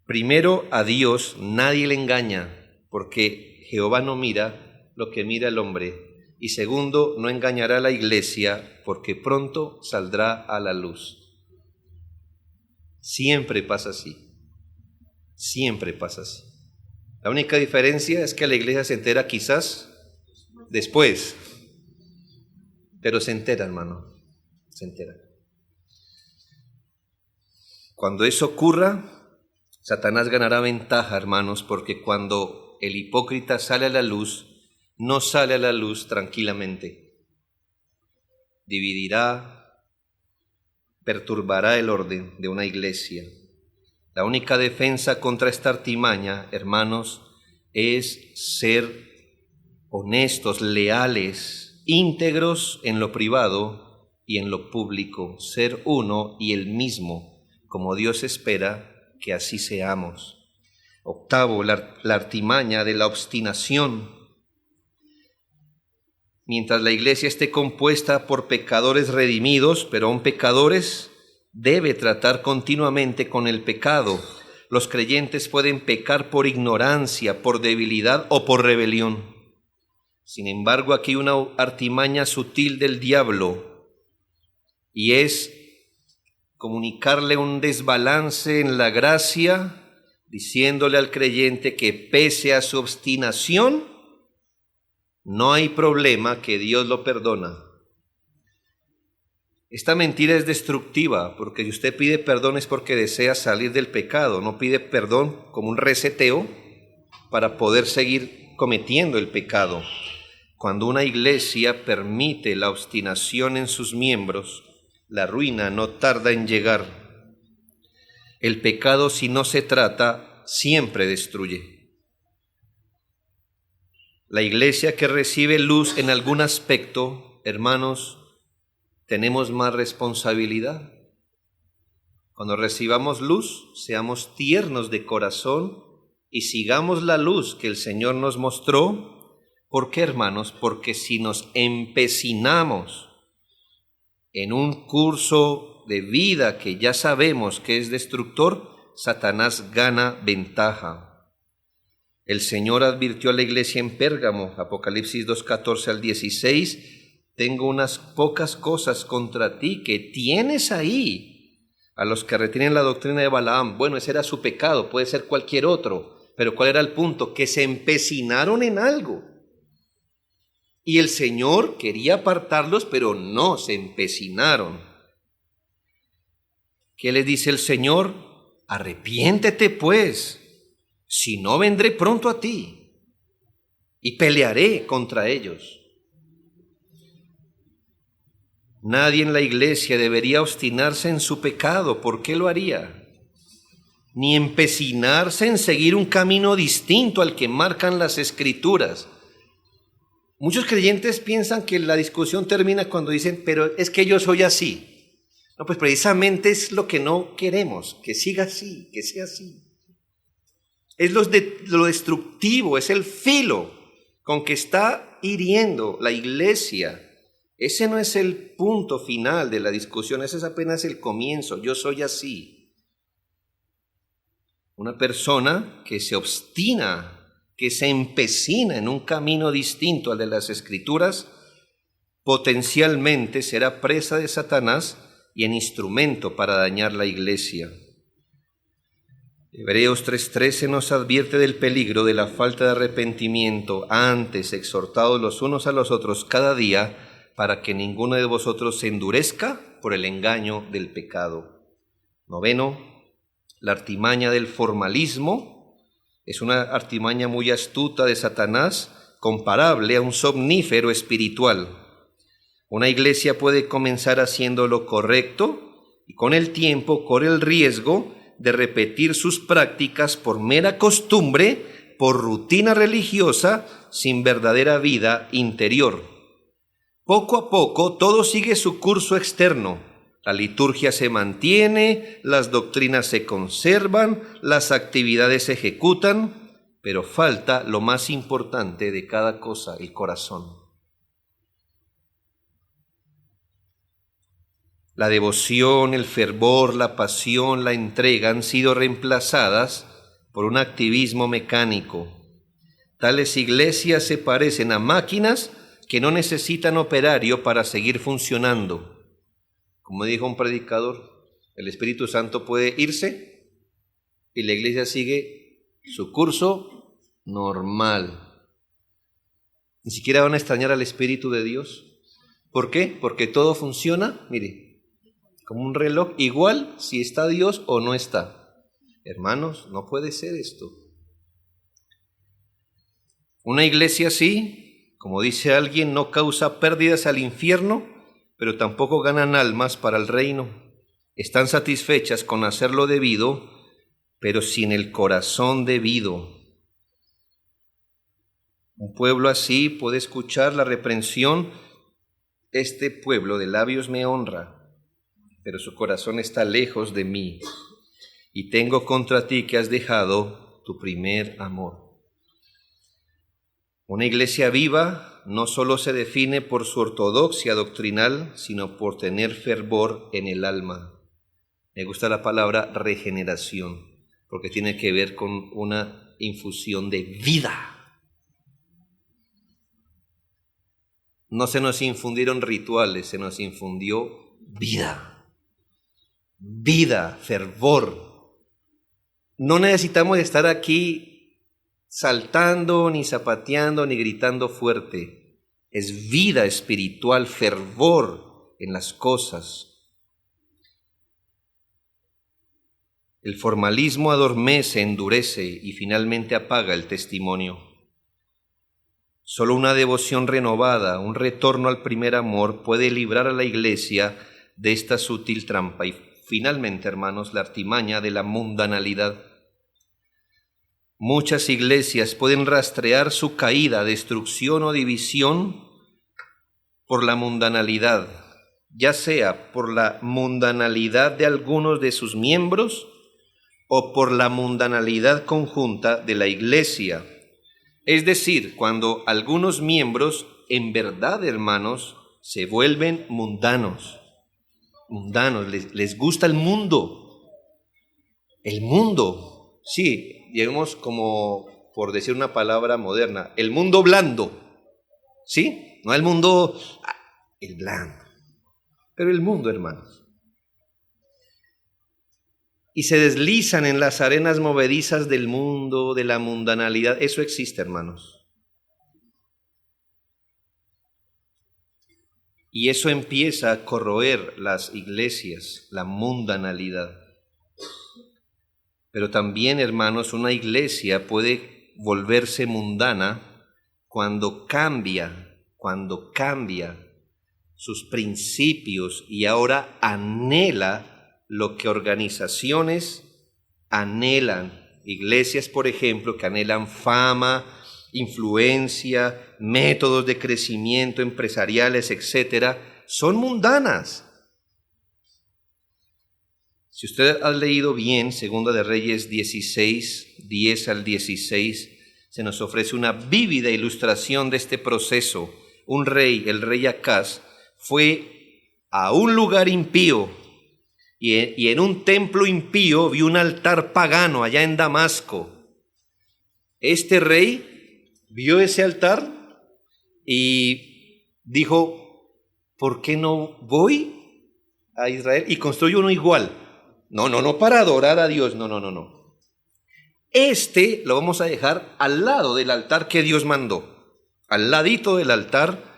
Primero, a Dios nadie le engaña, porque Jehová no mira lo que mira el hombre. Y segundo, no engañará a la iglesia, porque pronto saldrá a la luz. Siempre pasa así. Siempre pasa así. La única diferencia es que la iglesia se entera quizás después. Pero se entera, hermano. Se entera. Cuando eso ocurra, Satanás ganará ventaja, hermanos, porque cuando el hipócrita sale a la luz, no sale a la luz tranquilamente. Dividirá, perturbará el orden de una iglesia. La única defensa contra esta artimaña, hermanos, es ser honestos, leales, íntegros en lo privado y en lo público, ser uno y el mismo, como Dios espera que así seamos. Octavo, la artimaña de la obstinación. Mientras la iglesia esté compuesta por pecadores redimidos, pero aún pecadores, debe tratar continuamente con el pecado. Los creyentes pueden pecar por ignorancia, por debilidad o por rebelión. Sin embargo, aquí hay una artimaña sutil del diablo, y es comunicarle un desbalance en la gracia, diciéndole al creyente que pese a su obstinación, no hay problema, que Dios lo perdona. Esta mentira es destructiva, porque si usted pide perdón es porque desea salir del pecado, no pide perdón como un reseteo para poder seguir cometiendo el pecado. Cuando una iglesia permite la obstinación en sus miembros, la ruina no tarda en llegar. El pecado, si no se trata, siempre destruye. La iglesia que recibe luz en algún aspecto, hermanos, tenemos más responsabilidad. Cuando recibamos luz, seamos tiernos de corazón y sigamos la luz que el Señor nos mostró. ¿Por qué, hermanos? Porque si nos empecinamos en un curso de vida que ya sabemos que es destructor, Satanás gana ventaja. El Señor advirtió a la iglesia en Pérgamo, Apocalipsis 2:14 al 16, tengo unas pocas cosas contra ti que tienes ahí, a los que retienen la doctrina de Balaam. Bueno, ese era su pecado, puede ser cualquier otro, pero ¿cuál era el punto? Que se empecinaron en algo. Y el Señor quería apartarlos, pero no, se empecinaron. ¿Qué les dice el Señor? Arrepiéntete pues, si no vendré pronto a ti y pelearé contra ellos. Nadie en la iglesia debería obstinarse en su pecado. ¿Por qué lo haría? Ni empecinarse en seguir un camino distinto al que marcan las Escrituras. Muchos creyentes piensan que la discusión termina cuando dicen, pero es que yo soy así. No, pues precisamente es lo que no queremos, que siga así, que sea así. Es lo destructivo, es el filo con que está hiriendo la iglesia. Ese no es el punto final de la discusión, ese es apenas el comienzo. Yo soy así. Una persona que se obstina, que se empecina en un camino distinto al de las Escrituras, potencialmente será presa de Satanás y en instrumento para dañar la iglesia. Hebreos 3:13 nos advierte del peligro de la falta de arrepentimiento, antes exhortados los unos a los otros cada día, para que ninguno de vosotros se endurezca por el engaño del pecado. 9, la artimaña del formalismo. Es una artimaña muy astuta de Satanás, comparable a un somnífero espiritual. Una iglesia puede comenzar haciendo lo correcto y con el tiempo corre el riesgo de repetir sus prácticas por mera costumbre, por rutina religiosa, sin verdadera vida interior. Poco a poco todo sigue su curso externo. La liturgia se mantiene, las doctrinas se conservan, las actividades se ejecutan, pero falta lo más importante de cada cosa, el corazón. La devoción, el fervor, la pasión, la entrega han sido reemplazadas por un activismo mecánico. Tales iglesias se parecen a máquinas que no necesitan operario para seguir funcionando. Como dijo un predicador, el Espíritu Santo puede irse y la iglesia sigue su curso normal. Ni siquiera van a extrañar al Espíritu de Dios. ¿Por qué? Porque todo funciona, mire, como un reloj, igual si está Dios o no está. Hermanos, no puede ser esto. Una iglesia así, como dice alguien, no causa pérdidas al infierno, pero tampoco ganan almas para el reino. Están satisfechas con hacer lo debido, pero sin el corazón debido. Un pueblo así puede escuchar la reprensión: este pueblo de labios me honra, pero su corazón está lejos de mí, y tengo contra ti que has dejado tu primer amor. Una iglesia viva no solo se define por su ortodoxia doctrinal, sino por tener fervor en el alma. Me gusta la palabra regeneración, porque tiene que ver con una infusión de vida. No se nos infundieron rituales, se nos infundió vida. Vida, fervor. No necesitamos estar aquí saltando, ni zapateando, ni gritando fuerte. Es vida espiritual, fervor en las cosas. El formalismo adormece, endurece y finalmente apaga el testimonio. Solo una devoción renovada, un retorno al primer amor puede librar a la iglesia de esta sutil trampa. Y finalmente, hermanos, la artimaña de la mundanalidad. Muchas iglesias pueden rastrear su caída, destrucción o división por la mundanalidad, ya sea por la mundanalidad de algunos de sus miembros o por la mundanalidad conjunta de la iglesia. Es decir, cuando algunos miembros, en verdad, hermanos, se vuelven mundanos. mundanos, les gusta el mundo. El mundo, sí, digamos como, por decir una palabra moderna, el mundo blando, ¿sí? No el mundo, el blando, pero el mundo, hermanos. Y se deslizan en las arenas movedizas del mundo, de la mundanalidad. Eso existe, hermanos. Y eso empieza a corroer las iglesias, la mundanalidad. Pero también, hermanos, una iglesia puede volverse mundana cuando cambia sus principios y ahora anhela lo que organizaciones anhelan. Iglesias, por ejemplo, que anhelan fama, influencia, métodos de crecimiento empresariales, etcétera, son mundanas. Si usted ha leído bien, Segunda de Reyes 16, 10 al 16, se nos ofrece una vívida ilustración de este proceso. Un rey, el rey Acaz, fue a un lugar impío y en un templo impío vio un altar pagano allá en Damasco. Este rey vio ese altar y dijo, ¿por qué no voy a Israel y construyo uno igual? No para adorar a Dios, no. Este lo vamos a dejar al lado del altar que Dios mandó, al ladito del altar.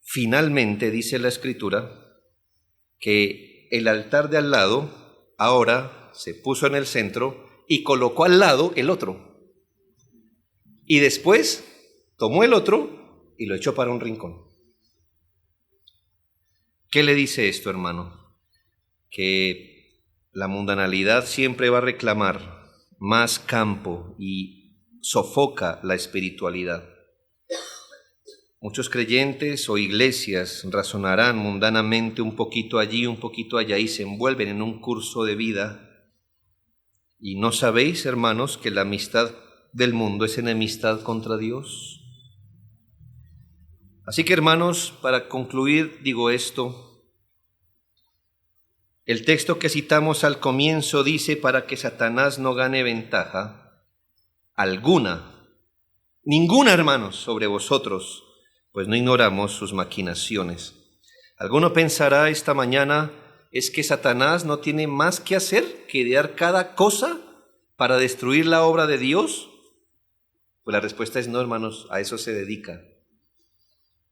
Finalmente dice la Escritura que el altar de al lado ahora se puso en el centro y colocó al lado el otro. Y después tomó el otro y lo echó para un rincón. ¿Qué le dice esto, hermano? Que la mundanalidad siempre va a reclamar más campo y sofoca la espiritualidad. Muchos creyentes o iglesias razonarán mundanamente un poquito allí, un poquito allá y se envuelven en un curso de vida. ¿Y no sabéis, hermanos, que la amistad del mundo es enemistad contra Dios? Así que, hermanos, para concluir digo esto. El texto que citamos al comienzo dice, para que Satanás no gane ventaja alguna, ninguna, hermanos, sobre vosotros, pues no ignoramos sus maquinaciones. Alguno pensará esta mañana, ¿es que Satanás no tiene más que hacer que idear cada cosa para destruir la obra de Dios? Pues la respuesta es no, hermanos, a eso se dedica.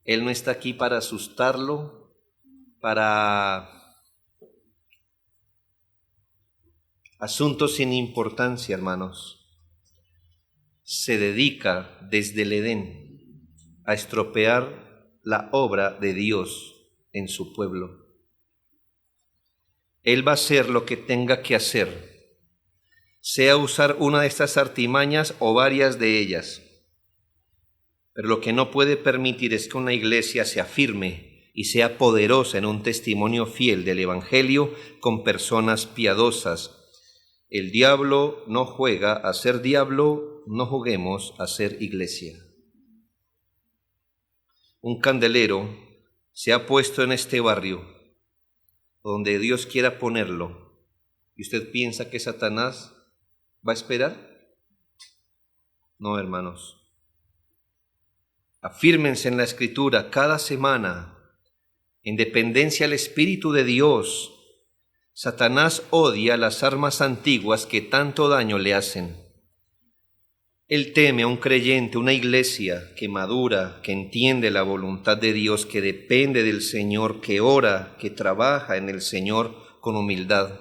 Él no está aquí para asustarlo, para asuntos sin importancia, hermanos. Se dedica desde el Edén a estropear la obra de Dios en su pueblo. Él va a hacer lo que tenga que hacer, sea usar una de estas artimañas o varias de ellas. Pero lo que no puede permitir es que una iglesia se afirme y sea poderosa en un testimonio fiel del Evangelio con personas piadosas. El diablo no juega a ser diablo, no juguemos a ser iglesia. Un candelero se ha puesto en este barrio, donde Dios quiera ponerlo, y usted piensa que Satanás va a esperar. No, hermanos. Afírmense en la Escritura cada semana, en dependencia al Espíritu de Dios. Satanás odia las armas antiguas que tanto daño le hacen. Él teme a un creyente, una iglesia que madura, que entiende la voluntad de Dios, que depende del Señor, que ora, que trabaja en el Señor con humildad.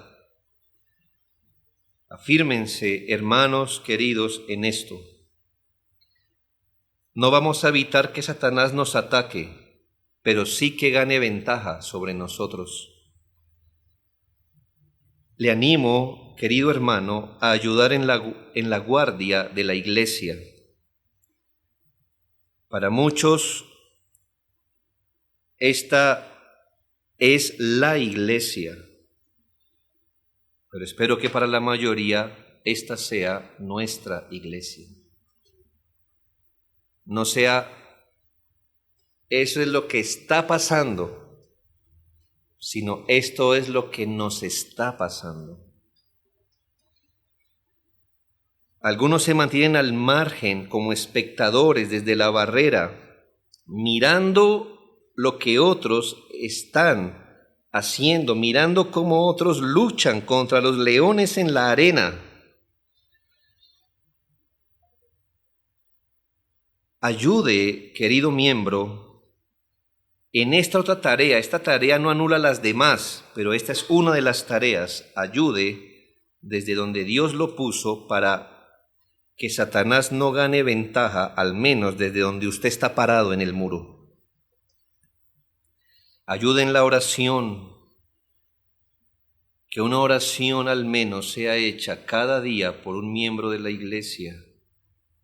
Afírmense, hermanos queridos, en esto. No vamos a evitar que Satanás nos ataque, pero sí que gane ventaja sobre nosotros. Le animo, querido hermano, a ayudar en la guardia de la iglesia. Para muchos, esta es la iglesia, pero espero que para la mayoría esta sea nuestra iglesia. No sea, eso es lo que está pasando, sino esto es lo que nos está pasando. Algunos se mantienen al margen como espectadores desde la barrera, mirando lo que otros están haciendo, mirando cómo otros luchan contra los leones en la arena. Ayude, querido miembro, en esta otra tarea. Esta tarea no anula las demás, pero esta es una de las tareas. Ayude desde donde Dios lo puso para que Satanás no gane ventaja, al menos desde donde usted está parado en el muro. Ayude en la oración, que una oración al menos sea hecha cada día por un miembro de la iglesia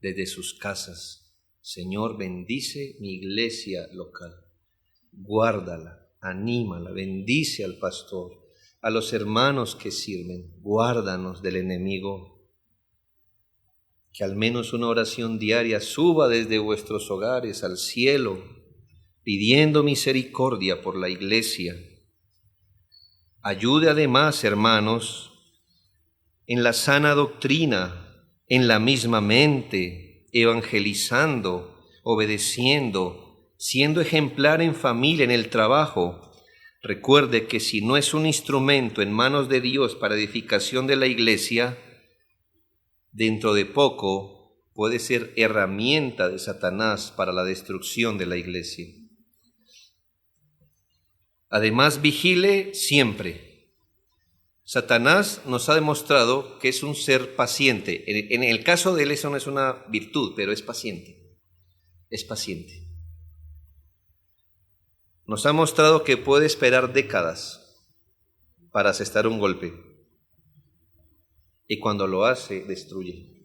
desde sus casas. Señor, bendice mi iglesia local, guárdala, anímala, bendice al pastor, a los hermanos que sirven, guárdanos del enemigo. Que al menos una oración diaria suba desde vuestros hogares al cielo, pidiendo misericordia por la iglesia. Ayude además, hermanos, en la sana doctrina, en la misma mente, evangelizando, obedeciendo, siendo ejemplar en familia, en el trabajo. Recuerde que si no es un instrumento en manos de Dios para edificación de la iglesia, dentro de poco puede ser herramienta de Satanás para la destrucción de la iglesia. Además, vigile siempre. Satanás nos ha demostrado que es un ser paciente. En el caso de él eso no es una virtud, pero es paciente. Es paciente. Nos ha mostrado que puede esperar décadas para asestar un golpe. Y cuando lo hace, destruye.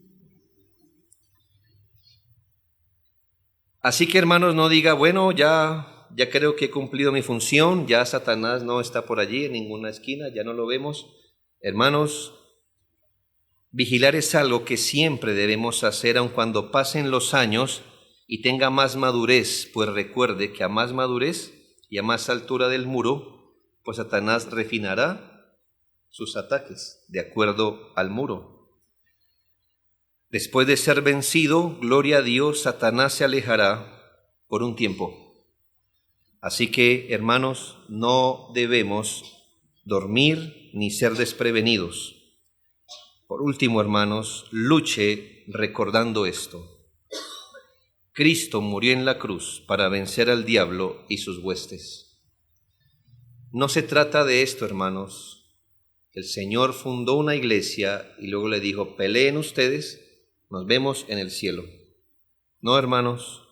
Así que, hermanos, no diga, bueno, ya creo que he cumplido mi función, ya Satanás no está por allí en ninguna esquina, ya no lo vemos. Hermanos, vigilar es algo que siempre debemos hacer, aun cuando pasen los años y tenga más madurez, pues recuerde que a más madurez y a más altura del muro, pues Satanás refinará sus ataques de acuerdo al muro. Después de ser vencido, gloria a Dios, Satanás se alejará por un tiempo. Así que, hermanos, no debemos dormir ni ser desprevenidos. Por último, hermanos, luche recordando esto. Cristo murió en la cruz para vencer al diablo y sus huestes. No se trata de esto, hermanos. El Señor fundó una iglesia y luego le dijo, peleen ustedes, nos vemos en el cielo. No, hermanos,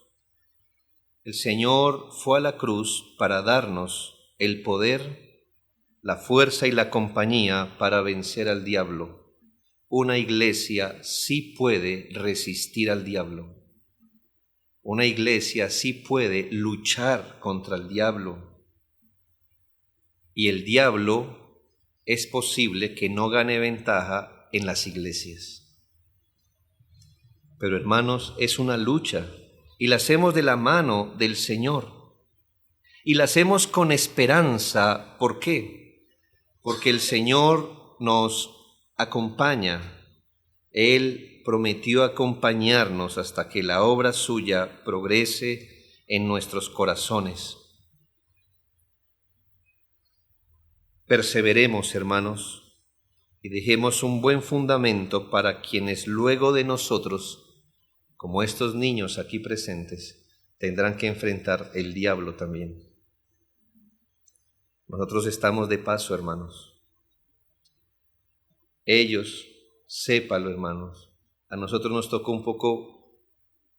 el Señor fue a la cruz para darnos el poder, la fuerza y la compañía para vencer al diablo. Una iglesia sí puede resistir al diablo. Una iglesia sí puede luchar contra el diablo. Y el diablo es posible que no gane ventaja en las iglesias. Pero, hermanos, es una lucha y la hacemos de la mano del Señor. Y la hacemos con esperanza. ¿Por qué? Porque el Señor nos acompaña. Él prometió acompañarnos hasta que la obra suya progrese en nuestros corazones. Perseveremos, hermanos, y dejemos un buen fundamento para quienes luego de nosotros, como estos niños aquí presentes, tendrán que enfrentar el diablo también. Nosotros estamos de paso, hermanos. Ellos, sépalo, hermanos, a nosotros nos tocó un poco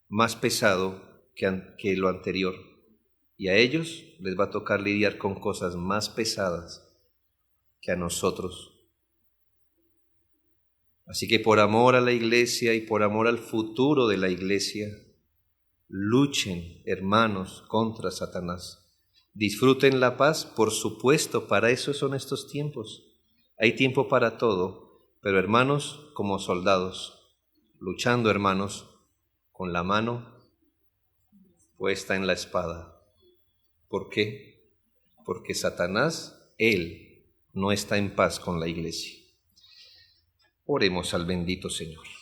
más pesado que lo anterior, y a ellos les va a tocar lidiar con cosas más pesadas que a nosotros. Así que por amor a la iglesia y por amor al futuro de la iglesia, luchen, hermanos, contra Satanás. Disfruten la paz, por supuesto, para eso son estos tiempos. Hay tiempo para todo, pero hermanos, como soldados, luchando, hermanos, con la mano puesta en la espada. ¿Por qué? Porque Satanás Él no está en paz con la iglesia. Oremos al bendito Señor.